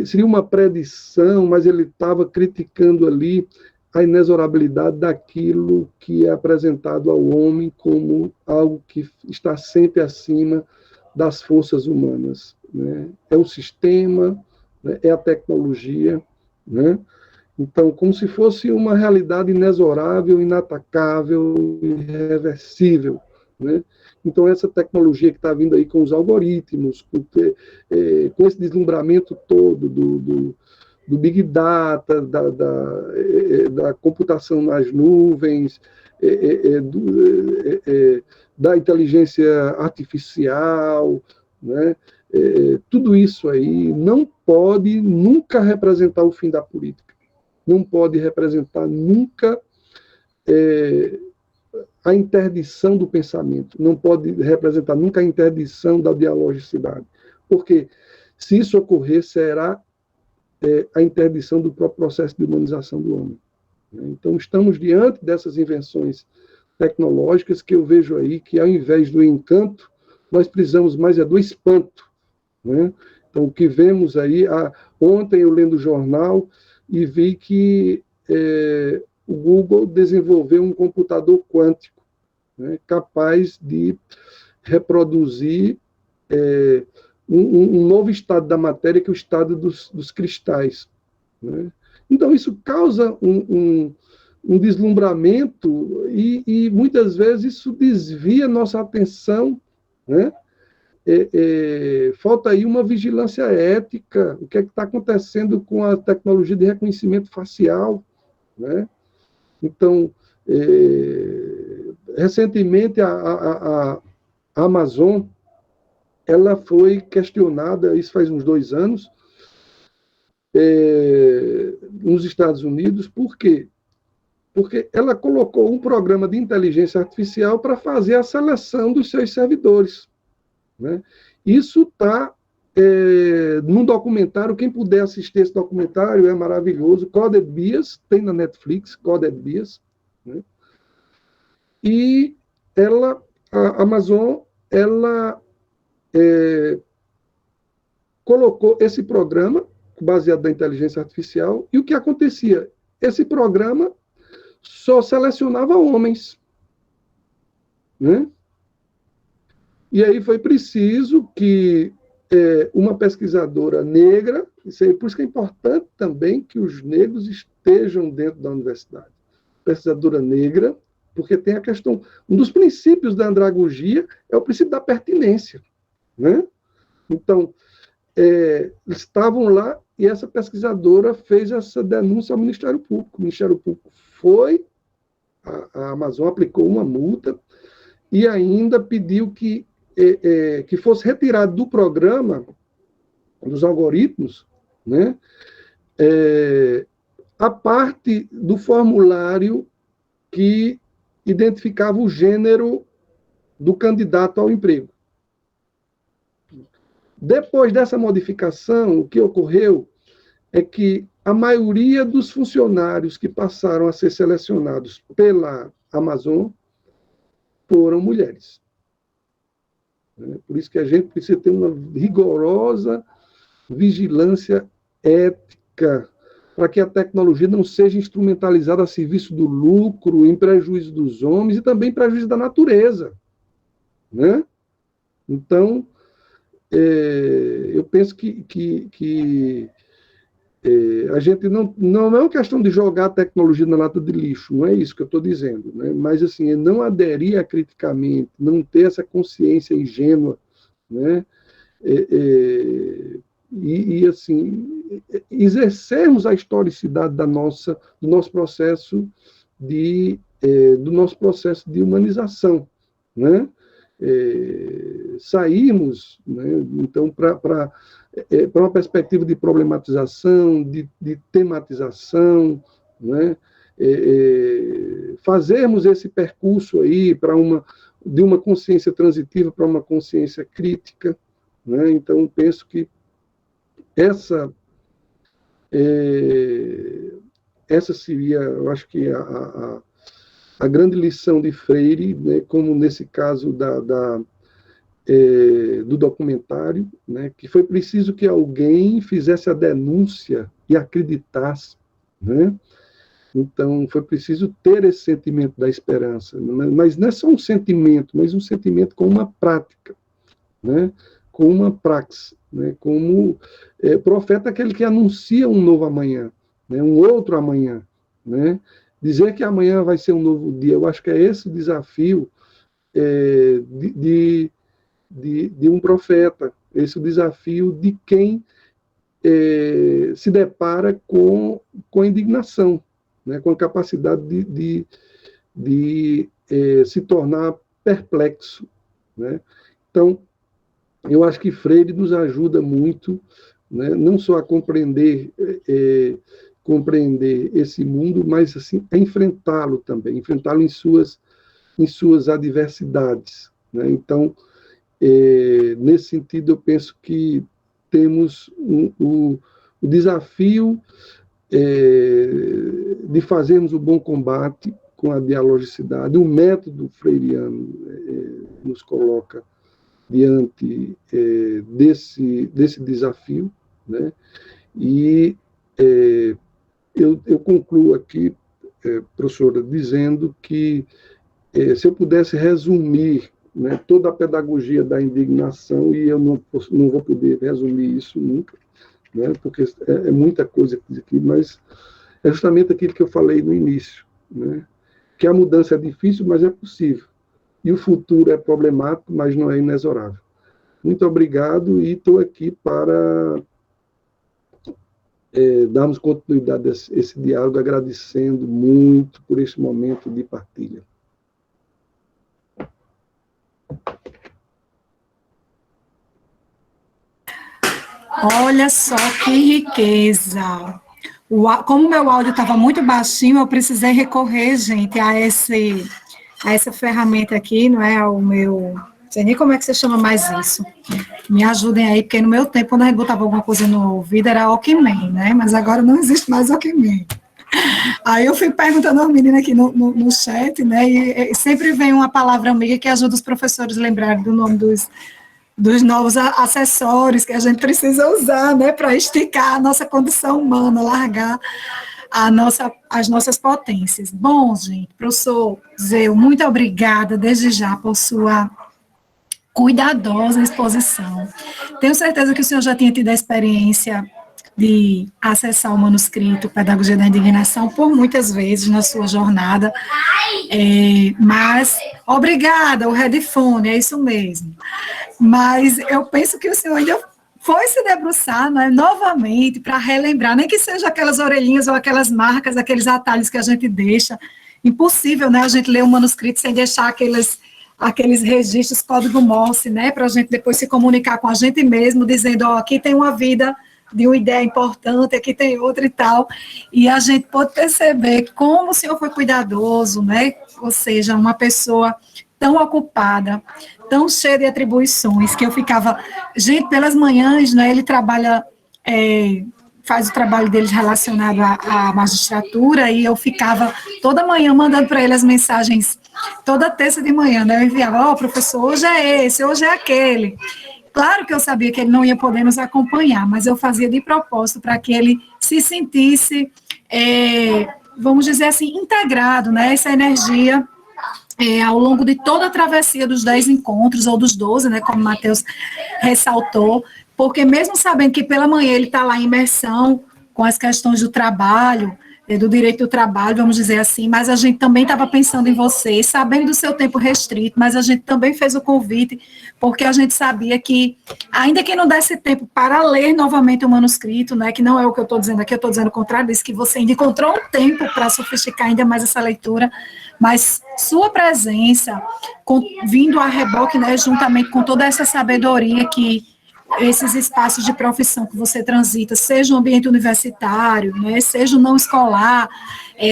seria uma predição, mas ele estava criticando ali a inexorabilidade daquilo que é apresentado ao homem como algo que está sempre acima das forças humanas, né? É o sistema, né? É a tecnologia, né? Então, como se fosse uma realidade inexorável, inatacável, irreversível, né? Então, essa tecnologia que está vindo aí com os algoritmos, com esse deslumbramento todo do Big Data, da computação nas nuvens, da inteligência artificial, né? Tudo isso aí não pode nunca representar o fim da política, não pode representar nunca a interdição do pensamento, não pode representar nunca a interdição da dialogicidade, porque se isso ocorrer, será a interdição do próprio processo de humanização do homem. Então, estamos diante dessas invenções tecnológicas que eu vejo aí que, ao invés do encanto, nós precisamos mais do espanto, né? Então, o que vemos aí... ontem eu lendo o jornal e vi que o Google desenvolveu um computador quântico, né, capaz de reproduzir um novo estado da matéria, que é o estado dos cristais, né? Então, isso causa um deslumbramento e muitas vezes isso desvia nossa atenção, né? Falta aí uma vigilância ética, o que é que está acontecendo com a tecnologia de reconhecimento facial, né? Então, recentemente a Amazon, ela foi questionada, isso faz uns 2 anos, nos Estados Unidos. Por quê? Porque ela colocou um programa de inteligência artificial para fazer a seleção dos seus servidores, né? Isso está num documentário. Quem puder assistir esse documentário, é maravilhoso. Coded Bias, tem na Netflix, Coded Bias, né? E a Amazon, ela colocou esse programa baseado na inteligência artificial, e o que acontecia? Esse programa só selecionava homens, né? E aí foi preciso que uma pesquisadora negra, por isso que é importante também que os negros estejam dentro da universidade. Pesquisadora negra, porque tem a questão, um dos princípios da andragogia é o princípio da pertinência, né? Então, estavam lá e essa pesquisadora fez essa denúncia ao Ministério Público. O Ministério Público foi, a Amazon aplicou uma multa e ainda pediu que fosse retirado do programa, dos algoritmos, né, a parte do formulário que identificava o gênero do candidato ao emprego. Depois dessa modificação, o que ocorreu é que a maioria dos funcionários que passaram a ser selecionados pela Amazon foram mulheres. Por isso que a gente precisa ter uma rigorosa vigilância ética para que a tecnologia não seja instrumentalizada a serviço do lucro, em prejuízo dos homens e também em prejuízo da natureza, né? Então, eu penso que a gente não é uma questão de jogar a tecnologia na lata de lixo, não é isso que eu estou dizendo, né? Mas assim, não aderir acriticamente, não ter essa consciência ingênua, né? Assim, exercermos a historicidade do nosso processo de humanização, né? Sairmos, né, então, para uma perspectiva de problematização, de tematização, né, fazermos esse percurso aí de uma consciência transitiva para uma consciência crítica, né? Então, penso que essa seria, eu acho que a grande lição de Freire, né, como nesse caso do documentário, né, que foi preciso que alguém fizesse a denúncia e acreditasse, né? Então, foi preciso ter esse sentimento da esperança, mas não é só um sentimento, mas um sentimento com uma prática, né? Com uma praxe, né? Como profeta, aquele que anuncia um novo amanhã, né? Um outro amanhã, né? Dizer que amanhã vai ser um novo dia, eu acho que é esse o desafio de um profeta, esse é o desafio de quem se depara com indignação, né, com a capacidade de se tornar perplexo, né? Então, eu acho que Freire nos ajuda muito, né, não só a compreender esse mundo, mas assim, a enfrentá-lo também, enfrentá-lo em suas adversidades, né? Então, nesse sentido, eu penso que temos o desafio de fazermos o bom combate com a dialogicidade. O método freiriano nos coloca diante desse desafio, né? E eu concluo aqui, professora, dizendo que se eu pudesse resumir, né, toda a pedagogia da indignação, e eu não vou poder resumir isso nunca, né, porque é muita coisa aqui, mas é justamente aquilo que eu falei no início, né, que a mudança é difícil, mas é possível. E o futuro é problemático, mas não é inexorável. Muito obrigado e estou aqui para darmos continuidade a esse diálogo, agradecendo muito por esse momento de partilha. Olha só que riqueza. Como o meu áudio estava muito baixinho, eu precisei recorrer, gente, a essa ferramenta aqui, não é? Ao meu... Não sei nem como é que você chama mais isso. Me ajudem aí, porque no meu tempo, quando a gente botava alguma coisa no ouvido, era Walkman, né? Mas agora não existe mais Walkman. Aí eu fui perguntando aos meninos aqui no chat, né? E sempre vem uma palavra amiga que ajuda os professores a lembrarem do nome dos novos acessórios que a gente precisa usar, né, para esticar a nossa condição humana, largar as nossas potências. Bom, gente, professor Zeu, muito obrigada desde já por sua cuidadosa exposição. Tenho certeza que o senhor já tinha tido a experiência de acessar o manuscrito Pedagogia da Indignação por muitas vezes na sua jornada, mas, obrigada, o headphone, é isso mesmo. Mas eu penso que o senhor ainda foi se debruçar, né, novamente, para relembrar, nem que seja aquelas orelhinhas ou aquelas marcas, aqueles atalhos que a gente deixa. Impossível, né, a gente ler um manuscrito sem deixar aqueles registros, código Morse, né, para a gente depois se comunicar com a gente mesmo, dizendo, ó, aqui tem uma vida de uma ideia importante, aqui tem outra e tal, e a gente pode perceber como o senhor foi cuidadoso, né, ou seja, uma pessoa tão ocupada, tão cheia de atribuições, que eu ficava, gente, pelas manhãs, né, ele trabalha, faz o trabalho dele relacionado à magistratura, e eu ficava toda manhã mandando para ele as mensagens, toda terça de manhã, né, eu enviava, ó, professor, hoje é esse, hoje é aquele. Claro que eu sabia que ele não ia poder nos acompanhar, mas eu fazia de propósito para que ele se sentisse, vamos dizer assim, integrado, né, essa energia ao longo de toda a travessia dos 10 encontros, ou dos 12, né, como o Matheus ressaltou, porque mesmo sabendo que pela manhã ele está lá em imersão com as questões do trabalho, do direito do trabalho, vamos dizer assim, mas a gente também estava pensando em você, sabendo do seu tempo restrito, mas a gente também fez o convite, porque a gente sabia que, ainda que não desse tempo para ler novamente o manuscrito, né, que não é o que eu estou dizendo aqui, eu estou dizendo o contrário disso, que você ainda encontrou um tempo para sofisticar ainda mais essa leitura, mas sua presença, vindo a reboque, né, juntamente com toda essa sabedoria que esses espaços de profissão que você transita, seja o ambiente universitário, né, seja o não escolar,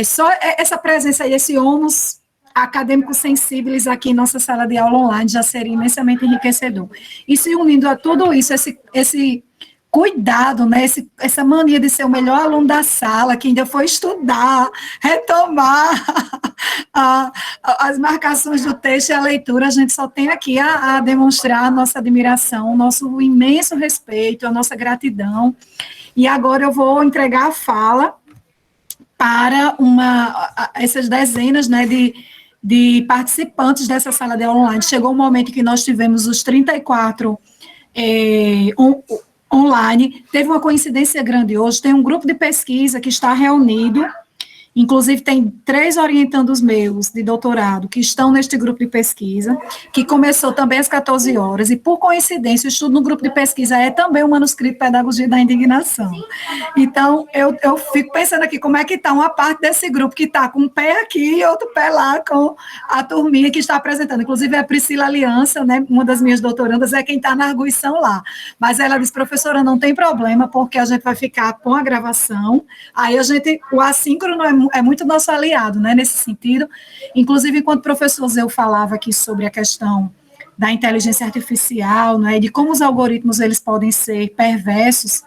só essa presença e esse ônus acadêmicos sensíveis aqui em nossa sala de aula online já seria imensamente enriquecedor. E se unindo a tudo isso, esse cuidado, né, essa mania de ser o melhor aluno da sala, que ainda foi estudar, retomar as marcações do texto e a leitura, a gente só tem aqui a demonstrar a nossa admiração, o nosso imenso respeito, a nossa gratidão. E agora eu vou entregar a fala para essas dezenas, né, de participantes dessa sala de aula online. Chegou o momento que nós tivemos os 34 online. Teve uma coincidência grande hoje, tem um grupo de pesquisa que está reunido, inclusive tem 3 orientandos meus de doutorado que estão neste grupo de pesquisa, que começou também às 14 horas, e por coincidência o estudo no grupo de pesquisa é também o manuscrito Pedagogia da Indignação. Então, eu fico pensando aqui, como é que está uma parte desse grupo que está com um pé aqui e outro pé lá com a turminha que está apresentando, inclusive a Priscila Aliança, né, uma das minhas doutorandas, é quem está na arguição lá, mas ela disse, professora, não tem problema, porque a gente vai ficar com a gravação, aí o assíncrono é muito nosso aliado, né, nesse sentido. Inclusive, enquanto o professor Zeu falava aqui sobre a questão da inteligência artificial, né, de como os algoritmos eles podem ser perversos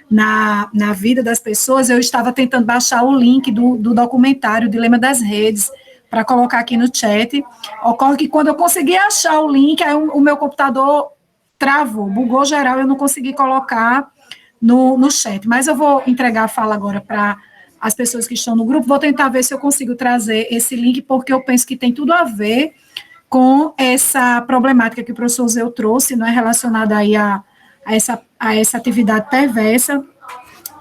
na vida das pessoas, eu estava tentando baixar o link do documentário Dilema das Redes, para colocar aqui no chat. Ocorre que quando eu consegui achar o link, aí o meu computador travou, bugou geral, eu não consegui colocar no chat. Mas eu vou entregar a fala agora para as pessoas que estão no grupo, vou tentar ver se eu consigo trazer esse link, porque eu penso que tem tudo a ver com essa problemática que o professor Zeu trouxe, não é, relacionada aí a essa atividade perversa,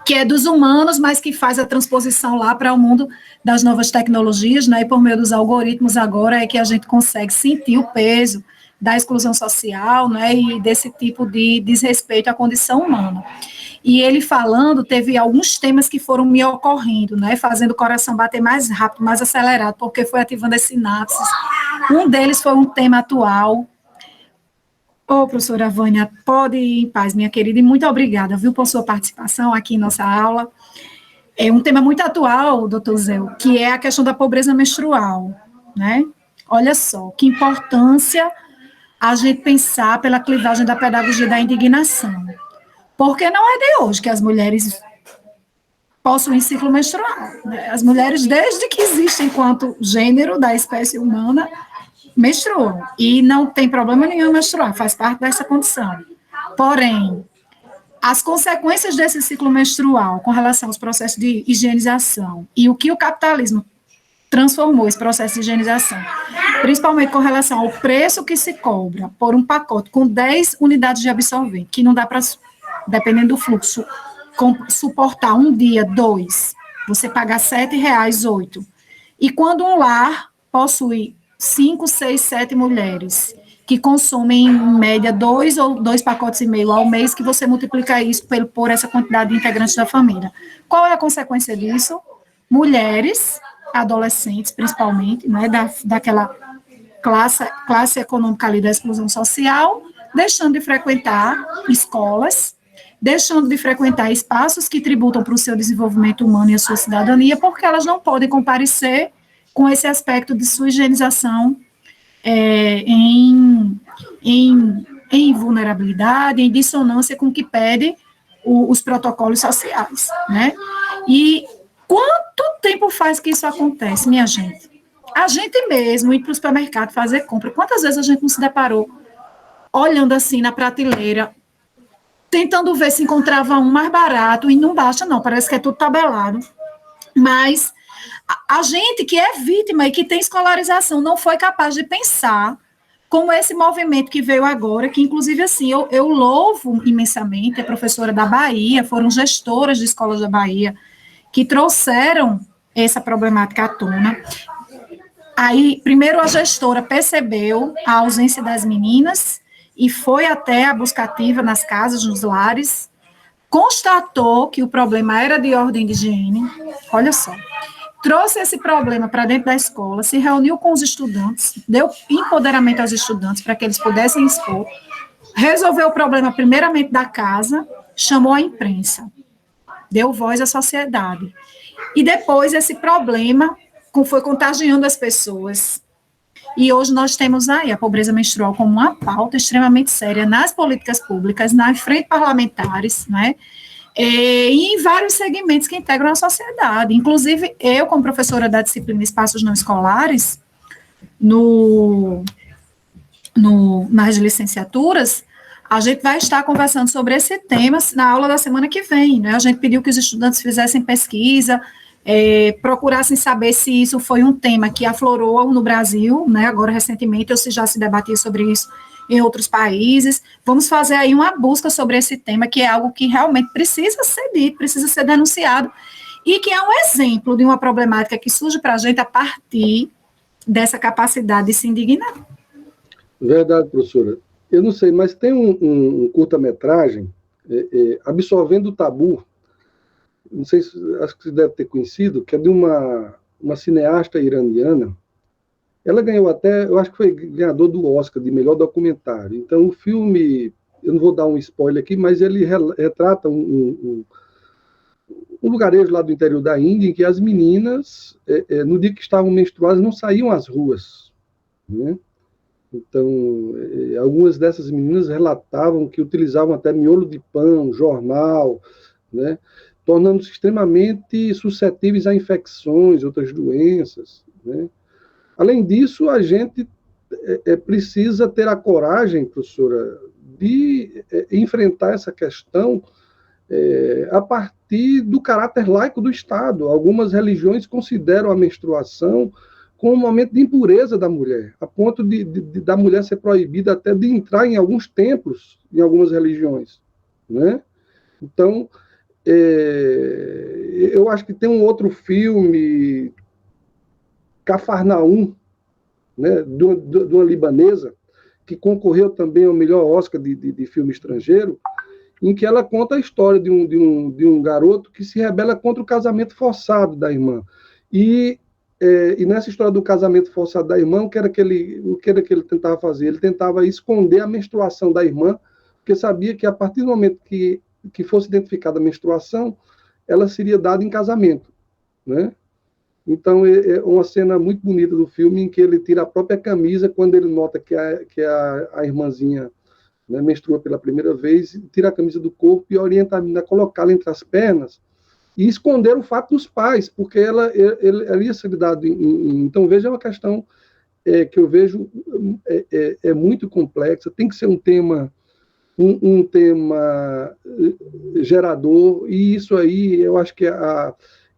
que é dos humanos, mas que faz a transposição lá para o mundo das novas tecnologias, né, e por meio dos algoritmos agora é que a gente consegue sentir o peso da exclusão social, né, e desse tipo de desrespeito à condição humana. E ele falando, teve alguns temas que foram me ocorrendo, né, fazendo o coração bater mais rápido, mais acelerado, porque foi ativando as sinapses. Um deles foi um tema atual. Professora Vânia, pode ir em paz, minha querida, e muito obrigada, viu, por sua participação aqui em nossa aula. É um tema muito atual, doutor Zeu, que é a questão da pobreza menstrual, né? Olha só, que importância a gente pensar pela clivagem da pedagogia da indignação. Porque não é de hoje que as mulheres possuem ciclo menstrual, né? As mulheres, desde que existem enquanto gênero da espécie humana, menstruam, e não tem problema nenhum menstruar, faz parte dessa condição. Porém, as consequências desse ciclo menstrual com relação aos processos de higienização e o que o capitalismo transformou esse processo de higienização principalmente com relação ao preço que se cobra por um pacote com 10 unidades de absorvente, que não dá para, dependendo do fluxo, suportar um dia, 2, você pagar R$ 7,00, 8. E quando um lar possui 5, 6, 7 mulheres, que consomem, em média, 2 ou 2 pacotes e meio ao mês, que você multiplica isso por essa quantidade de integrantes da família. Qual é a consequência disso? Mulheres, adolescentes, principalmente, né, daquela classe econômica ali da exclusão social, deixando de frequentar escolas, deixando de frequentar espaços que tributam para o seu desenvolvimento humano e a sua cidadania, porque elas não podem comparecer com esse aspecto de sua higienização em vulnerabilidade, em dissonância com o que pede os protocolos sociais, né? E quanto tempo faz que isso acontece, minha gente? A gente mesmo ir para o supermercado fazer compra, quantas vezes a gente não se deparou olhando assim na prateleira, tentando ver se encontrava um mais barato, e não baixa não, parece que é tudo tabelado, mas a gente que é vítima e que tem escolarização não foi capaz de pensar como esse movimento que veio agora, que inclusive assim, eu louvo imensamente a professora da Bahia, foram gestoras de escolas da Bahia, que trouxeram essa problemática à tona. Aí, primeiro a gestora percebeu a ausência das meninas e foi até a busca ativa nas casas, nos lares, constatou que o problema era de ordem de higiene, olha só, trouxe esse problema para dentro da escola, se reuniu com os estudantes, deu empoderamento aos estudantes para que eles pudessem expor, resolveu o problema primeiramente da casa, chamou a imprensa, deu voz à sociedade. E depois esse problema foi contagiando as pessoas. E hoje nós temos aí a pobreza menstrual como uma pauta extremamente séria nas políticas públicas, nas frentes parlamentares, né? E em vários segmentos que integram a sociedade. Inclusive, eu, como professora da disciplina Espaços Não Escolares, nas licenciaturas, a gente vai estar conversando sobre esse tema na aula da semana que vem, né? A gente pediu que os estudantes fizessem pesquisa, procurassem saber se isso foi um tema que aflorou no Brasil, né, agora recentemente, ou se já se debatia sobre isso em outros países. Vamos fazer aí uma busca sobre esse tema, que é algo que realmente precisa ser dito, precisa ser denunciado, e que é um exemplo de uma problemática que surge para a gente a partir dessa capacidade de se indignar. Verdade, professora. Eu não sei, mas tem um curta-metragem, Absorvendo o Tabu, não sei, acho que você deve ter conhecido, que é de uma cineasta iraniana. Ela ganhou até, eu acho que foi ganhador do Oscar de melhor documentário. Então, o filme, eu não vou dar um spoiler aqui, mas ele retrata um lugarejo lá do interior da Índia, em que as meninas, no dia que estavam menstruadas, não saíam às ruas, né? Então, algumas dessas meninas relatavam que utilizavam até miolo de pão, jornal, né? Tornando-se extremamente suscetíveis a infecções, outras doenças, né? Além disso, a gente precisa ter a coragem, professora, de enfrentar essa questão a partir do caráter laico do Estado. Algumas religiões consideram a menstruação como um momento de impureza da mulher, a ponto da mulher ser proibida até de entrar em alguns templos, em algumas religiões, né? Então, eu acho que tem um outro filme, Cafarnaum, né, de uma libanesa, que concorreu também ao melhor Oscar de filme estrangeiro, em que ela conta a história de um garoto que se rebela contra o casamento forçado da irmã. E nessa história do casamento forçado da irmã, o que era que ele tentava fazer? Ele tentava esconder a menstruação da irmã, porque sabia que a partir do momento que fosse identificada a menstruação, ela seria dada em casamento, né? Então, é uma cena muito bonita do filme, em que ele tira a própria camisa quando ele nota que a irmãzinha, né, menstrua pela primeira vez, tira a camisa do corpo e orienta a menina a colocá-la entre as pernas e esconder o fato dos pais, porque ela ia ser dada Então, veja, é uma questão que eu vejo muito complexa, tem que ser um tema gerador, e isso aí eu acho que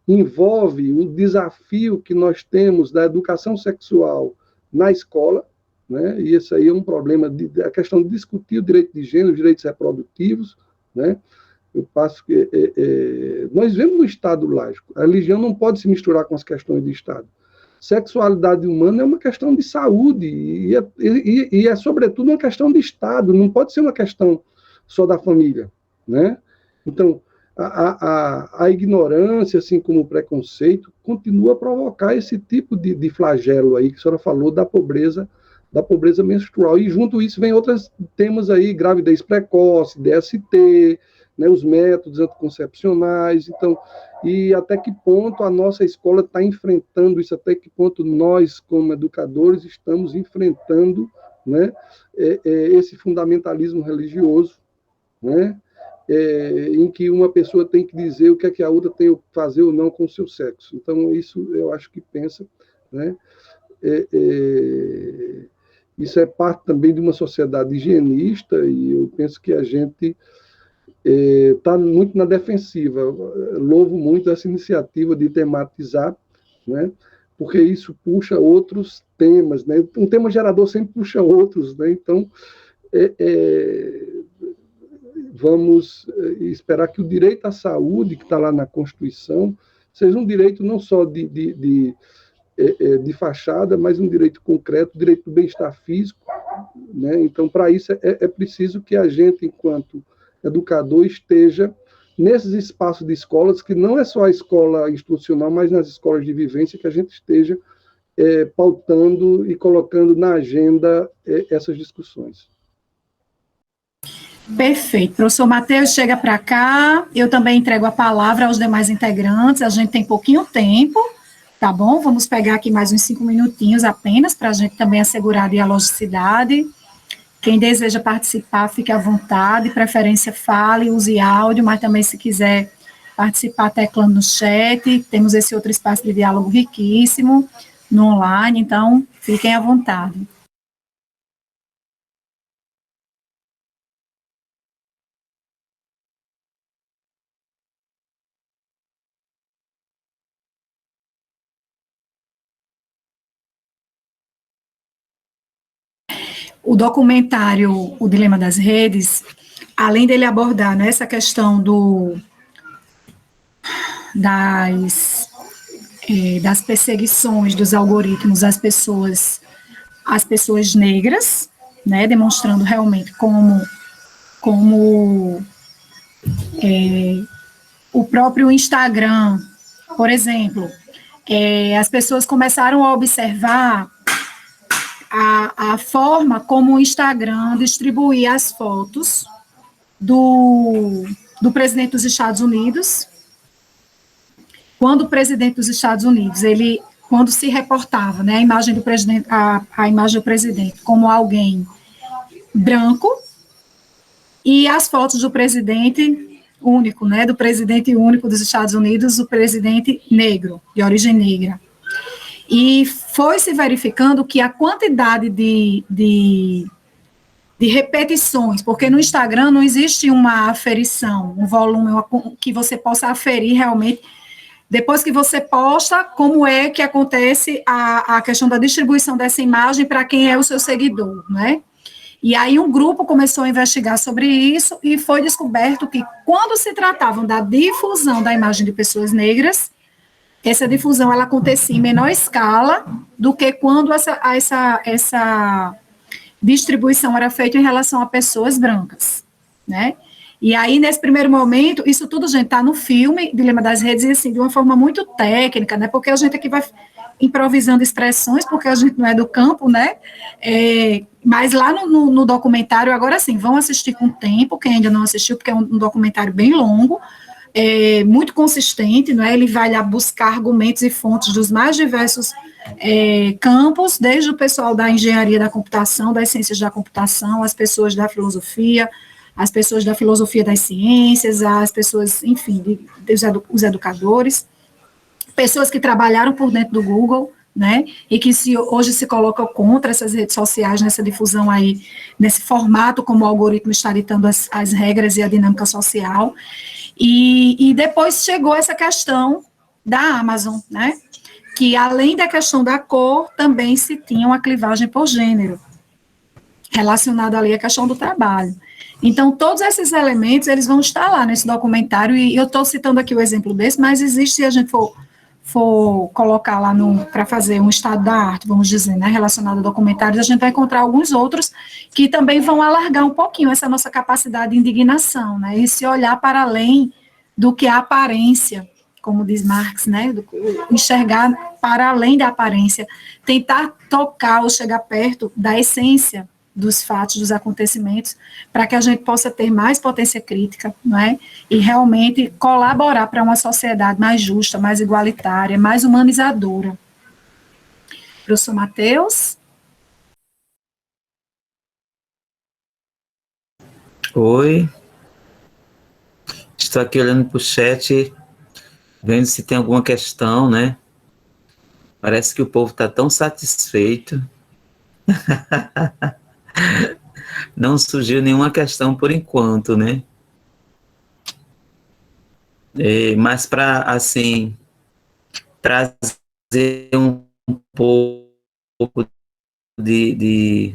envolve o desafio que nós temos da educação sexual na escola, né? E isso aí é um problema, a questão de discutir o direito de gênero, os direitos reprodutivos, né? Eu passo que nós vivemos no Estado laico, a religião não pode se misturar com as questões de Estado. Sexualidade humana é uma questão de saúde e é sobretudo uma questão de Estado, não pode ser uma questão só da família, né? Então, a ignorância, assim como o preconceito, continua a provocar esse tipo de flagelo aí que a senhora falou da pobreza menstrual. E junto a isso vem outros temas aí, gravidez precoce, DST, né, os métodos anticoncepcionais. Então, e até que ponto a nossa escola está enfrentando isso, até que ponto nós, como educadores, estamos enfrentando, né, esse fundamentalismo religioso, né, em que uma pessoa tem que dizer o que é que a outra tem que fazer ou não com o seu sexo. Então, isso eu acho que pensa, né, isso é parte também de uma sociedade higienista, e eu penso que a gente está muito na defensiva. Louvo muito essa iniciativa de tematizar, né, porque isso puxa outros temas, né? Um tema gerador sempre puxa outros, né? Então, vamos esperar que o direito à saúde, que está lá na Constituição, seja um direito não só de fachada, mas um direito concreto, direito do bem-estar físico, né? Então, para isso, é preciso que a gente, enquanto educador, esteja nesses espaços de escolas, que não é só a escola institucional, mas nas escolas de vivência, que a gente esteja pautando e colocando na agenda essas discussões. Perfeito. Professor Matheus, chega para cá, eu também entrego a palavra aos demais integrantes, a gente tem pouquinho tempo, tá bom? Vamos pegar aqui mais uns 5 minutinhos apenas, para a gente também assegurar a dialogicidade. Quem deseja participar, fique à vontade, preferência fale, use áudio, mas também se quiser participar teclando no chat, temos esse outro espaço de diálogo riquíssimo no online, então fiquem à vontade. O documentário O Dilema das Redes, além dele abordar, né, essa questão das perseguições dos algoritmos às pessoas negras, né, demonstrando realmente como o próprio Instagram, por exemplo, as pessoas começaram a observar a forma como o Instagram distribuía as fotos do presidente dos Estados Unidos, quando o presidente dos Estados Unidos, quando se reportava, né, a imagem do presidente como alguém branco, e as fotos do presidente único, né, do presidente único dos Estados Unidos, o presidente negro, de origem negra. E foi se verificando que a quantidade de repetições, porque no Instagram não existe uma aferição, um volume que você possa aferir realmente, depois que você posta, como é que acontece a questão da distribuição dessa imagem para quem é o seu seguidor, né? E aí um grupo começou a investigar sobre isso e foi descoberto que quando se tratavam da difusão da imagem de pessoas negras, essa difusão ela acontecia em menor escala do que quando essa distribuição era feita em relação a pessoas brancas, né? E aí, nesse primeiro momento, isso tudo, gente, está no filme Dilema das Redes, e assim, de uma forma muito técnica, né? Porque a gente aqui vai improvisando expressões, porque a gente não é do campo, né? Mas lá no documentário, agora sim, vão assistir com tempo, quem ainda não assistiu, porque é um documentário bem longo, muito consistente, não é? Ele vai lá buscar argumentos e fontes dos mais diversos campos, desde o pessoal da engenharia da computação, das ciências da computação, as pessoas da filosofia, as pessoas da filosofia das ciências, as pessoas, enfim, os educadores, pessoas que trabalharam por dentro do Google, né, e que hoje se colocam contra essas redes sociais, nessa difusão aí, nesse formato como o algoritmo está ditando as regras e a dinâmica social. E depois chegou essa questão da Amazon, né? que, além da questão da cor, também se tinha uma clivagem por gênero, relacionado ali à questão do trabalho. Então, todos esses elementos, eles vão estar lá nesse documentário, e eu estou citando aqui o exemplo desse, mas existe, se a gente for colocar lá para fazer um estado da arte, vamos dizer, né, relacionado a documentários, a gente vai encontrar alguns outros que também vão alargar um pouquinho essa nossa capacidade de indignação, né, e se olhar para além do que a aparência, como diz Marx, né, enxergar para além da aparência, tentar tocar ou chegar perto da essência dos fatos, dos acontecimentos, para que a gente possa ter mais potência crítica, não é? E realmente colaborar para uma sociedade mais justa, mais igualitária, mais humanizadora. Professor Matheus? Oi, estou aqui olhando para o chat, vendo se tem alguma questão, né? Parece que o povo está tão satisfeito. Não surgiu nenhuma questão por enquanto, né? Mas para, assim, trazer um pouco de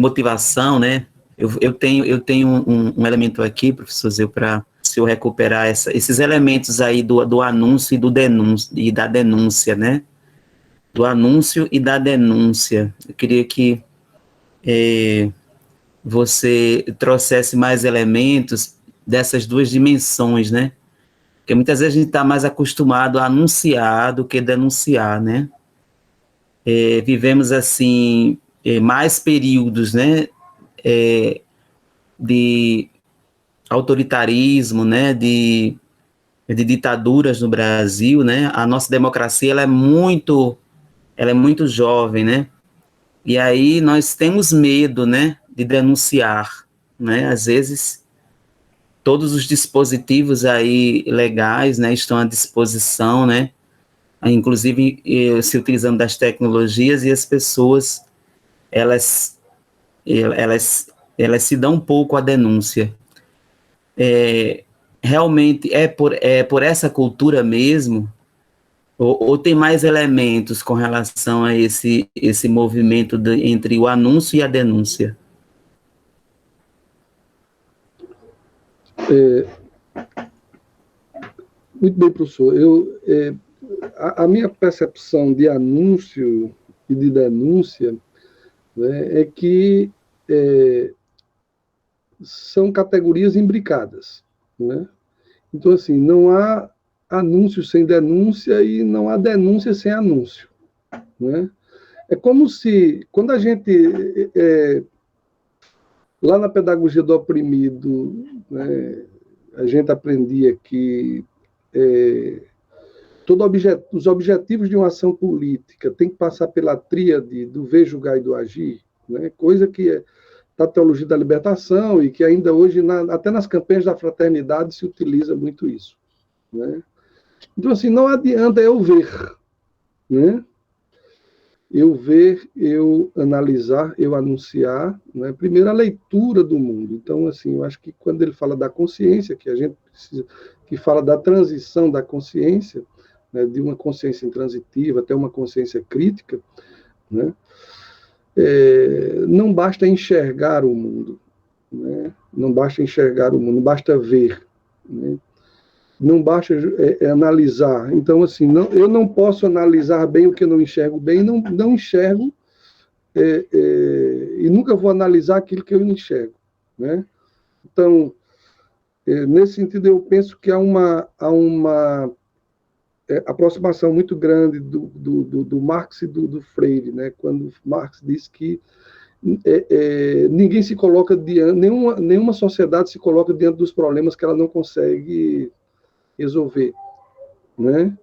motivação, né? Eu tenho um elemento aqui, professor Zeu, para se eu recuperar esses elementos aí do anúncio e da denúncia, né? Do anúncio e da denúncia. Eu queria que você trouxesse mais elementos dessas duas dimensões, né? Porque muitas vezes a gente está mais acostumado a anunciar do que denunciar, né? Vivemos, assim, mais períodos, né? De autoritarismo, né? De ditaduras no Brasil, né? A nossa democracia ela é muito jovem, né? E aí nós temos medo, né, de denunciar, né? Às vezes todos os dispositivos aí legais, né, estão à disposição, né? Inclusive se utilizando das tecnologias e as pessoas elas se dão um pouco à denúncia. Realmente é por essa cultura mesmo. Ou tem mais elementos com relação a esse movimento entre o anúncio e a denúncia? Muito bem, professor. A minha percepção de anúncio e de denúncia, né, é que são categorias imbricadas, né? Então, assim, não há anúncio sem denúncia e não há denúncia sem anúncio, né? É como se, quando a gente, lá na pedagogia do oprimido, né, a gente aprendia que os objetivos de uma ação política tem que passar pela tríade do ver, julgar e do agir, né? Coisa que é da teologia da libertação e que ainda hoje, até nas campanhas da fraternidade, se utiliza muito isso, né? Então, assim, não adianta eu ver, né? Eu ver, eu analisar, eu anunciar, né? Primeiro a leitura do mundo. Então, assim, eu acho que quando ele fala da consciência, que a gente precisa, que fala da transição da consciência, né? De uma consciência intransitiva até uma consciência crítica, né? Não basta enxergar o mundo, né? Não basta enxergar o mundo, não basta ver, né? Não basta analisar. Então, assim, eu não posso analisar bem o que eu não enxergo bem, não enxergo e nunca vou analisar aquilo que eu não enxergo, né? Então, nesse sentido, eu penso que há uma aproximação muito grande do Marx e do Freire, né? Quando Marx diz que ninguém se coloca diante, nenhuma sociedade se coloca diante dos problemas que ela não consegue resolver, né?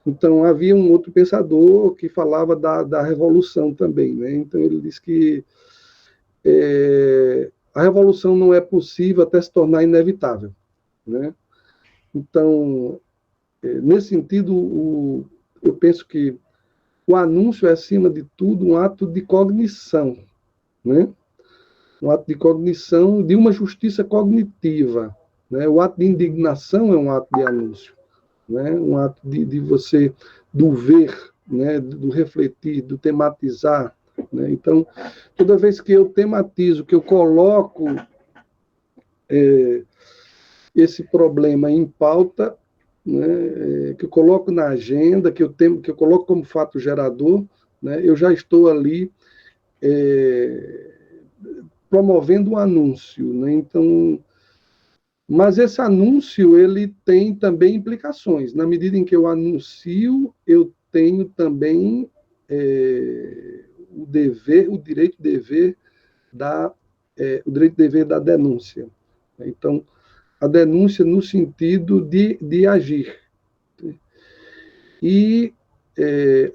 Então, havia um outro pensador que falava da revolução também, né? Então, ele diz que a revolução não é possível até se tornar inevitável, né? Então, nesse sentido, eu penso que o anúncio é, acima de tudo, um ato de cognição, né? Um ato de cognição de uma justiça cognitiva, né? O ato de indignação é um ato de anúncio, né? Um ato de você do ver, né, do refletir, do tematizar, né? Então, toda vez que eu tematizo, que eu coloco esse problema em pauta, né, que eu coloco na agenda, que eu coloco como fato gerador, né, eu já estou ali promovendo um anúncio, né? Então, mas esse anúncio ele tem também implicações. Na medida em que eu anuncio, eu tenho também o direito-dever da denúncia. Então, a denúncia no sentido de agir. E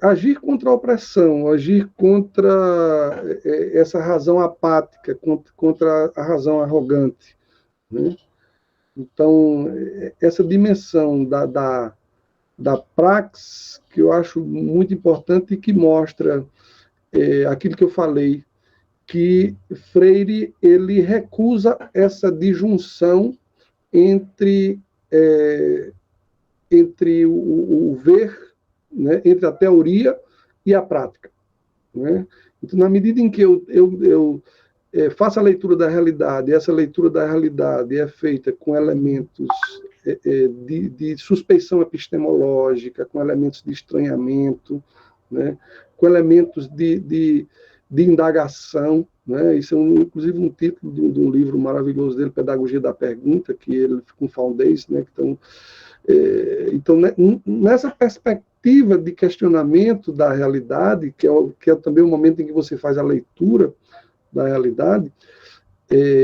agir contra a opressão, agir contra essa razão apática, contra a razão arrogante, né? Então, essa dimensão da praxis, que eu acho muito importante e que mostra aquilo que eu falei, que Freire ele recusa essa disjunção entre o ver, né, entre a teoria e a prática, né? Então, na medida em que eu faço a leitura da realidade, e essa leitura da realidade é feita com elementos de suspeição epistemológica, com elementos de estranhamento, né, com elementos de indagação, né? Isso é inclusive um título de um livro maravilhoso dele, Pedagogia da Pergunta, que ele com Faldez, né? Então, nessa perspectiva de questionamento da realidade, que é também o momento em que você faz a leitura da realidade,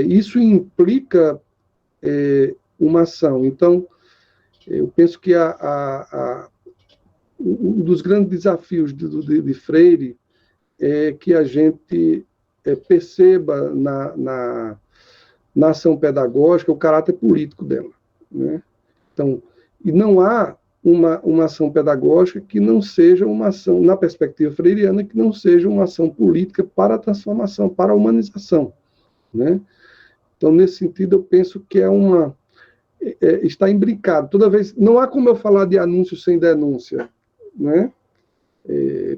isso implica uma ação. Então, eu penso que um dos grandes desafios de Freire é que a gente perceba na ação pedagógica o caráter político dela, né? Então, e não há uma ação pedagógica que não seja uma ação, na perspectiva freiriana, que não seja uma ação política para a transformação, para a humanização, né? Então, nesse sentido, eu penso que está imbricado. Toda vez, não há como eu falar de anúncio sem denúncia, né?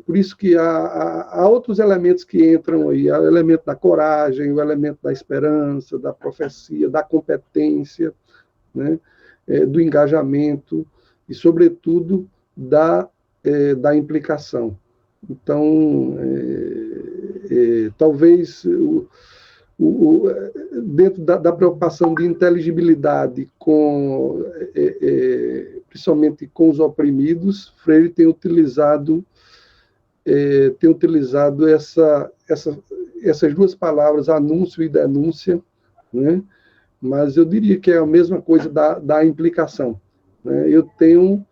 Por isso que há outros elementos que entram aí, há o elemento da coragem, o elemento da esperança, da profecia, da competência, né? Do engajamento e, sobretudo, da implicação. Então, talvez dentro da preocupação de inteligibilidade principalmente com os oprimidos, Freire tem utilizado essas duas palavras, anúncio e denúncia, né? Mas eu diria que é a mesma coisa da implicação, né? Eu tenho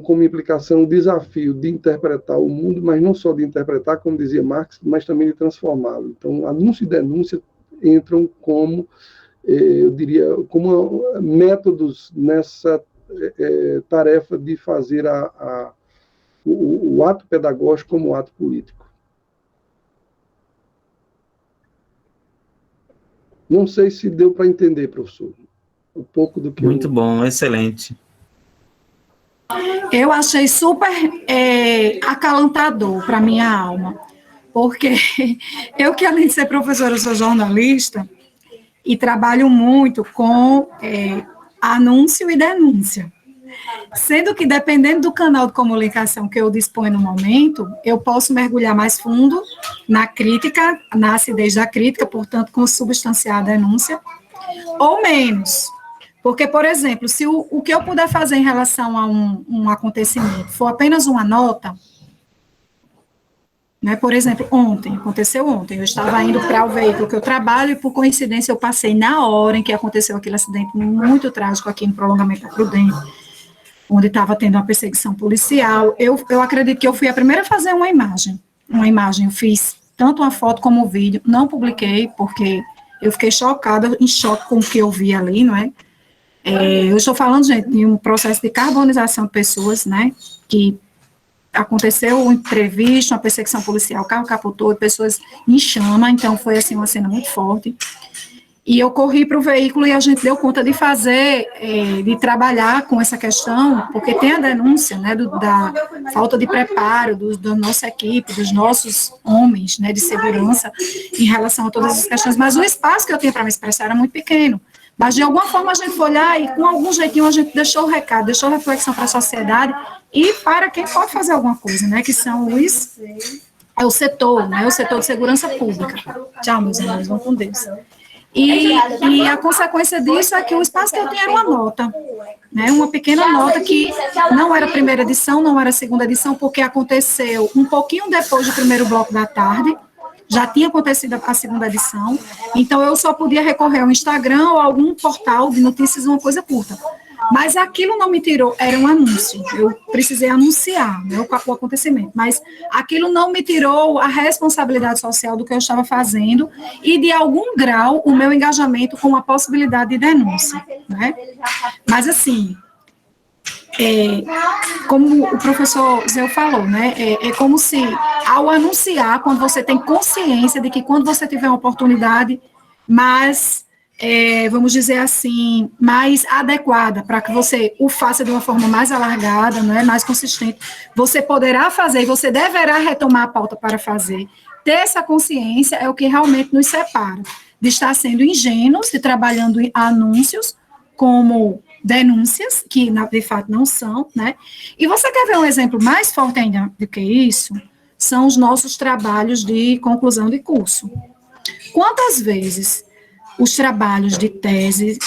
como implicação o desafio de interpretar o mundo, mas não só de interpretar, como dizia Marx, mas também de transformá-lo. Então, anúncio e denúncia entram como, eu diria, como métodos nessa tarefa de fazer o ato pedagógico como ato político. Não sei se deu para entender, professor, um pouco do que Muito bom, excelente. Eu achei super acalantador para minha alma, porque eu que, além de ser professora, sou jornalista e trabalho muito com anúncio e denúncia. Sendo que, dependendo do canal de comunicação que eu disponho no momento, eu posso mergulhar mais fundo na crítica, na acidez da crítica, portanto, consubstanciar a denúncia, ou menos. Porque, por exemplo, se o que eu puder fazer em relação a um acontecimento for apenas uma nota, né, por exemplo, aconteceu ontem, eu estava indo para o veículo que eu trabalho e, por coincidência, eu passei na hora em que aconteceu aquele acidente muito trágico aqui no prolongamento da Prudente, onde estava tendo uma perseguição policial. Eu acredito que eu fui a primeira a fazer uma imagem, eu fiz tanto uma foto como um vídeo, não publiquei, porque eu fiquei chocada, em choque com o que eu vi ali, não é? Eu estou falando, gente, de um processo de carbonização de pessoas, né, que aconteceu um imprevisto, uma perseguição policial, o carro capotou, pessoas em chama, então foi, assim, uma cena muito forte. E eu corri para o veículo e a gente deu conta de fazer, de trabalhar com essa questão, porque tem a denúncia, né, da falta de preparo da nossa equipe, dos nossos homens, né, de segurança, em relação a todas as questões, mas o espaço que eu tinha para me expressar era muito pequeno. Mas, de alguma forma, a gente foi olhar e, com algum jeitinho, a gente deixou o recado, deixou a reflexão para a sociedade e para quem pode fazer alguma coisa, né, que são o setor, né, o setor de segurança pública. Tchau, meus amores, vão com Deus. E a consequência disso é que o espaço que eu tinha era uma nota, né, uma pequena nota que não era a primeira edição, não era a segunda edição, porque aconteceu um pouquinho depois do primeiro bloco da tarde, já tinha acontecido a segunda edição, então eu só podia recorrer ao Instagram ou algum portal de notícias, uma coisa curta. Mas aquilo não me tirou, era um anúncio, eu precisei anunciar, né, o acontecimento, mas aquilo não me tirou a responsabilidade social do que eu estava fazendo e, de algum grau, o meu engajamento com a possibilidade de denúncia, né? Mas, assim, como o professor Zé falou, né, é como se, ao anunciar, quando você tem consciência de que quando você tiver uma oportunidade mais, vamos dizer assim, mais adequada, para que você o faça de uma forma mais alargada, né, mais consistente, você poderá fazer e você deverá retomar a pauta para fazer. Ter essa consciência é o que realmente nos separa de estar sendo ingênuos e trabalhando em anúncios como denúncias, que de fato não são, né? E você quer ver um exemplo mais forte ainda do que isso? São os nossos trabalhos de conclusão de curso. Quantas vezes os trabalhos de tese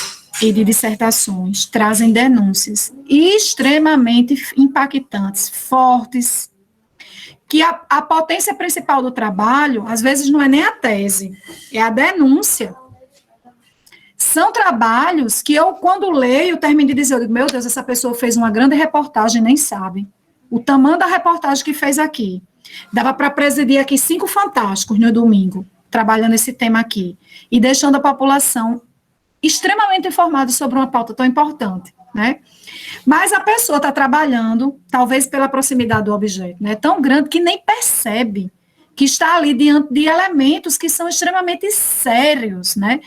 e de dissertações trazem denúncias extremamente impactantes, fortes, que a potência principal do trabalho, às vezes, não é nem a tese, é a denúncia. São trabalhos que eu, quando leio, termino de dizer, eu digo, meu Deus, essa pessoa fez uma grande reportagem, nem sabe. O tamanho da reportagem que fez aqui. Dava para presidir aqui 5 Fantásticos no domingo, trabalhando esse tema aqui, e deixando a população extremamente informada sobre uma pauta tão importante, né? Mas a pessoa está trabalhando, talvez pela proximidade do objeto, né, tão grande que nem percebe que está ali diante de elementos que são extremamente sérios, né,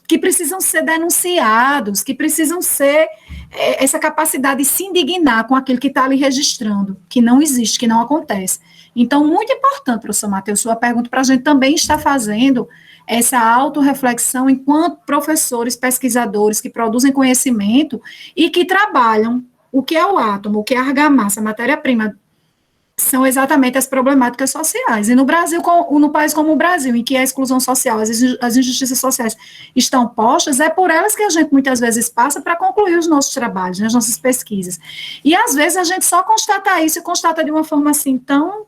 que precisam ser denunciados, que precisam ser essa capacidade de se indignar com aquilo que está ali registrando, que não existe, que não acontece. Então, muito importante, professor Matheus, sua pergunta para a gente também está fazendo essa autorreflexão enquanto professores, pesquisadores que produzem conhecimento e que trabalham o que é o átomo, o que é a argamassa, a matéria-prima, são exatamente as problemáticas sociais. E no Brasil, no país como o Brasil, em que a exclusão social, as injustiças sociais estão postas, é por elas que a gente muitas vezes passa para concluir os nossos trabalhos, né, as nossas pesquisas. E às vezes a gente só constata isso e constata de uma forma assim tão,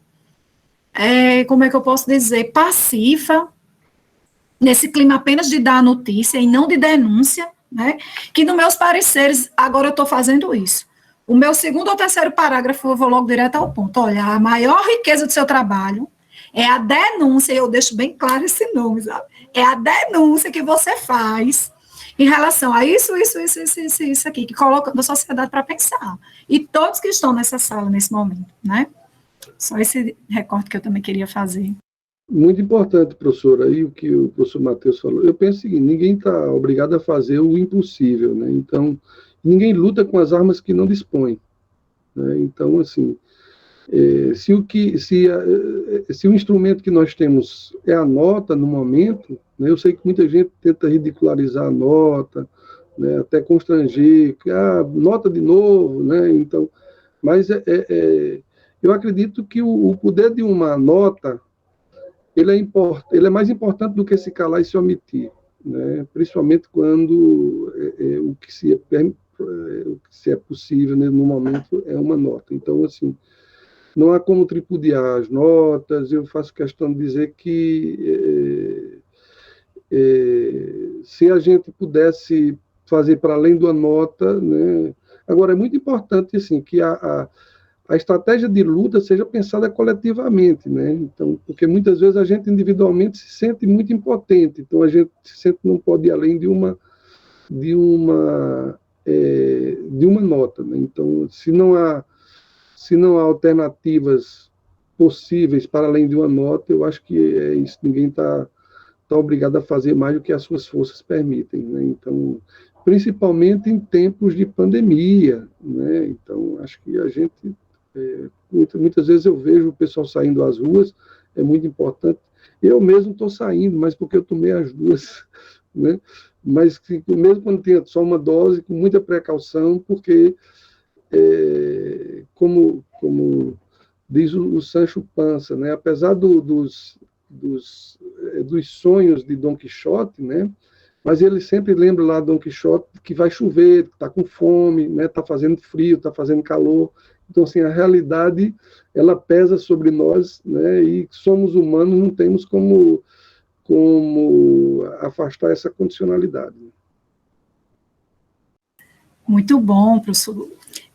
como é que eu posso dizer, passiva, nesse clima apenas de dar a notícia e não de denúncia, né, que nos meus pareceres, agora eu estou fazendo isso. O meu segundo ou terceiro parágrafo, eu vou logo direto ao ponto. Olha, a maior riqueza do seu trabalho é a denúncia, e eu deixo bem claro esse nome, sabe? É a denúncia que você faz em relação a isso aqui, que coloca a sociedade para pensar. E todos que estão nessa sala nesse momento, né? Só esse recorte que eu também queria fazer. Muito importante, professora, aí o que o professor Matheus falou. Eu penso o seguinte, ninguém está obrigado a fazer o impossível, né? Então, ninguém luta com as armas que não dispõe, né? Então, assim, se o instrumento que nós temos é a nota no momento, né, eu sei que muita gente tenta ridicularizar a nota, né, até constranger, nota de novo, né? Então, mas eu acredito que o poder de uma nota ele é mais importante do que se calar e se omitir, né? Principalmente quando o que se é possível, né, no momento é uma nota. Então, assim, não há como tripudiar as notas. Eu faço questão de dizer que se a gente pudesse fazer para além da nota, né? Agora, é muito importante assim, que a estratégia de luta seja pensada coletivamente, né? Então, porque muitas vezes a gente individualmente se sente muito impotente, então a gente se sente não pode ir além de uma nota, né? Então, se não há alternativas possíveis para além de uma nota, eu acho que é isso. Ninguém está está obrigado a fazer mais do que as suas forças permitem, né? Então, principalmente em tempos de pandemia, né? Então, acho que a gente, muitas vezes eu vejo o pessoal saindo às ruas, é muito importante. Eu mesmo estou saindo, mas porque eu tomei as duas, né? Mas mesmo quando tinha só uma dose, com muita precaução, porque, como diz o Sancho Panza, né? Apesar dos sonhos de Dom Quixote, né? Mas ele sempre lembra lá Dom Quixote que vai chover, está com fome, né? Está fazendo frio, está fazendo calor. Então, assim, a realidade, ela pesa sobre nós, né? E somos humanos, não temos como afastar essa condicionalidade. Muito bom, professor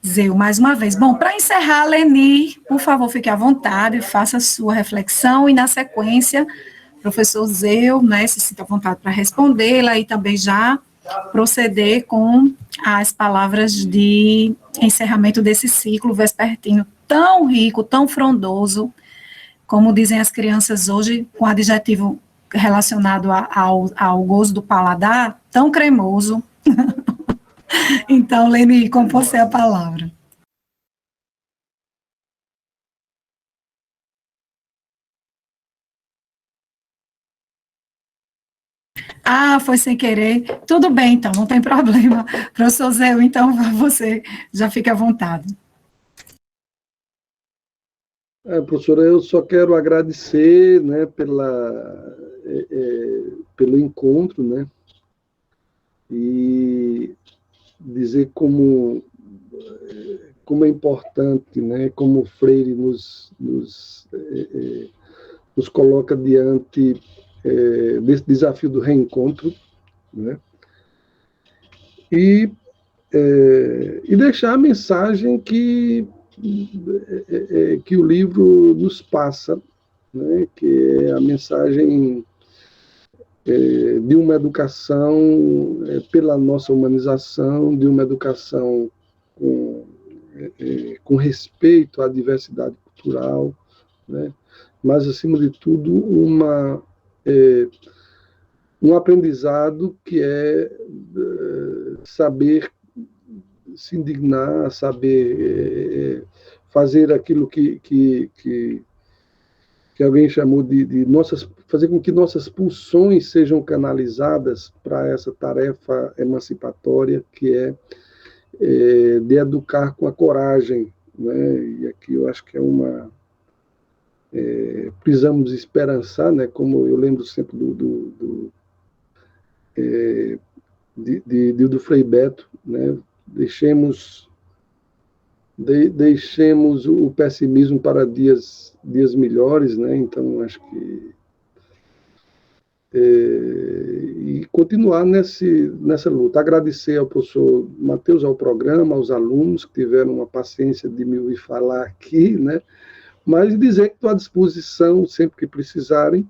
Zeu, mais uma vez. Bom, para encerrar, Leni, por favor, fique à vontade, faça a sua reflexão e, na sequência, professor Zeu, né, se sinta à vontade para respondê-la e também já proceder com as palavras de encerramento desse ciclo vespertino tão rico, tão frondoso, como dizem as crianças hoje, com adjetivo relacionado ao gozo do paladar, tão cremoso. Então, Leni, com você a palavra. Ah, foi sem querer. Tudo bem, então, não tem problema. Professor Zé, então você já fica à vontade. Professora, eu só quero agradecer, né, pelo encontro, né, e dizer como é importante, né, como o Freire nos coloca diante desse desafio do reencontro, né, e deixar a mensagem que o livro nos passa, né, que é a mensagem de uma educação pela nossa humanização, de uma educação com respeito à diversidade cultural, né, mas, acima de tudo, um aprendizado que é saber se indignar, saber fazer aquilo que alguém chamou de fazer com que nossas pulsões sejam canalizadas para essa tarefa emancipatória, que é de educar com a coragem, né? E aqui eu acho que precisamos esperançar, né? Como eu lembro sempre do Frei Beto, né? Deixemos o pessimismo para dias melhores, né? Então, acho que e continuar nessa luta. Agradecer ao professor Matheus, ao programa, aos alunos que tiveram uma paciência de me ouvir falar aqui, né? Mas dizer que estou à disposição sempre que precisarem,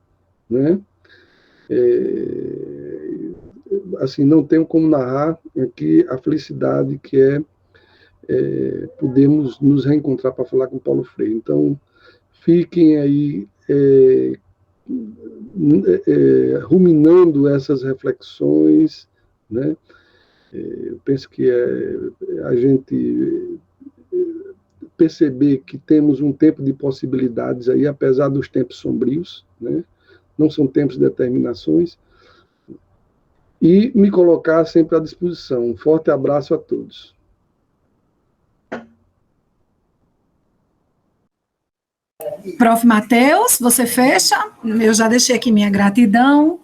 né? Assim, não tenho como narrar aqui a felicidade que é podemos nos reencontrar para falar com Paulo Freire. Então, fiquem aí ruminando essas reflexões, né? Eu penso que a gente perceber que temos um tempo de possibilidades aí, apesar dos tempos sombrios, né? Não são tempos de determinações, e me colocar sempre à disposição. Um forte abraço a todos. Prof. Matheus, você fecha? Eu já deixei aqui minha gratidão,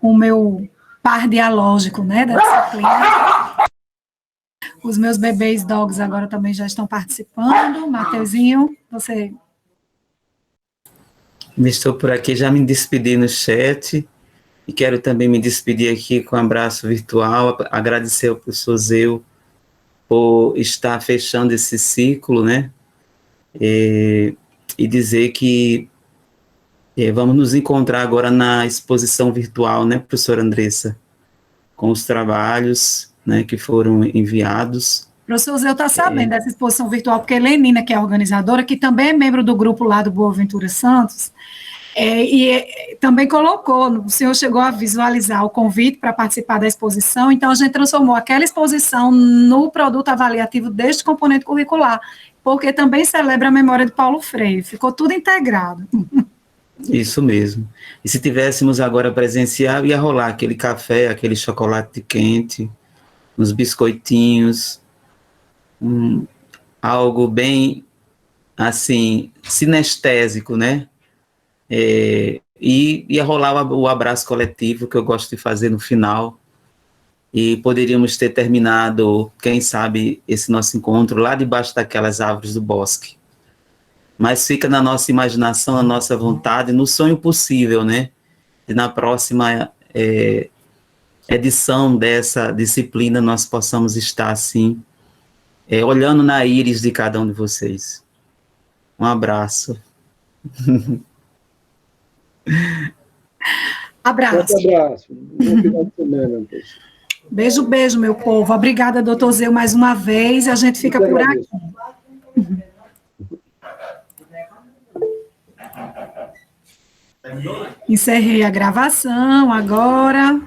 o meu par dialógico, né, da disciplina. Os meus bebês dogs agora também já estão participando. Mateuzinho, você... Estou por aqui, já me despedi no chat, e quero também me despedir aqui com um abraço virtual, agradecer ao professor Zeu por estar fechando esse ciclo, né, e dizer que vamos nos encontrar agora na exposição virtual, né, professora Andressa, com os trabalhos, né, que foram enviados. O professor Zeu está sabendo dessa exposição virtual, porque Lenina, que é a organizadora, que também é membro do grupo lá do Boaventura Santos, Também colocou, o senhor chegou a visualizar o convite para participar da exposição, então a gente transformou aquela exposição no produto avaliativo deste componente curricular, porque também celebra a memória de Paulo Freire, ficou tudo integrado. Isso mesmo. E se tivéssemos agora presencial, ia rolar aquele café, aquele chocolate quente, uns biscoitinhos, algo bem, assim, sinestésico, né? E ia rolar o abraço coletivo, que eu gosto de fazer no final, e poderíamos ter terminado, quem sabe, esse nosso encontro lá debaixo daquelas árvores do bosque. Mas fica na nossa imaginação, na nossa vontade, no sonho possível, né? E na próxima edição dessa disciplina nós possamos estar, assim, olhando na íris de cada um de vocês. Um abraço. Abraço. Um abraço. Bom final de semana. Beijo, beijo, meu povo. Obrigada, doutor Zeu, mais uma vez. A gente fica por aqui. Encerrei a gravação agora.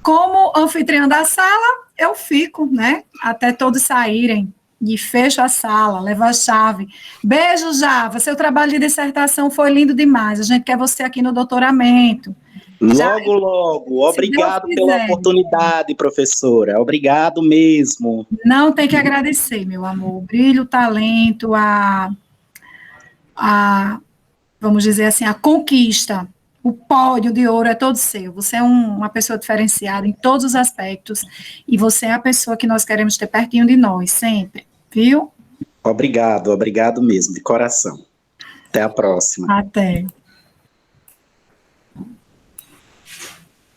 Como anfitriã da sala, eu fico, né? Até todos saírem. E fecho a sala, levo a chave. Beijo, Java. Seu trabalho de dissertação foi lindo demais. A gente quer você aqui no doutoramento. Logo, logo. Obrigado pela oportunidade, professora. Obrigado mesmo. Não tem que agradecer, meu amor. O brilho, o talento, vamos dizer assim, a conquista, o pódio de ouro é todo seu. Você é uma pessoa diferenciada em todos os aspectos e você é a pessoa que nós queremos ter pertinho de nós, sempre, viu? Obrigado mesmo, de coração. Até a próxima. Até.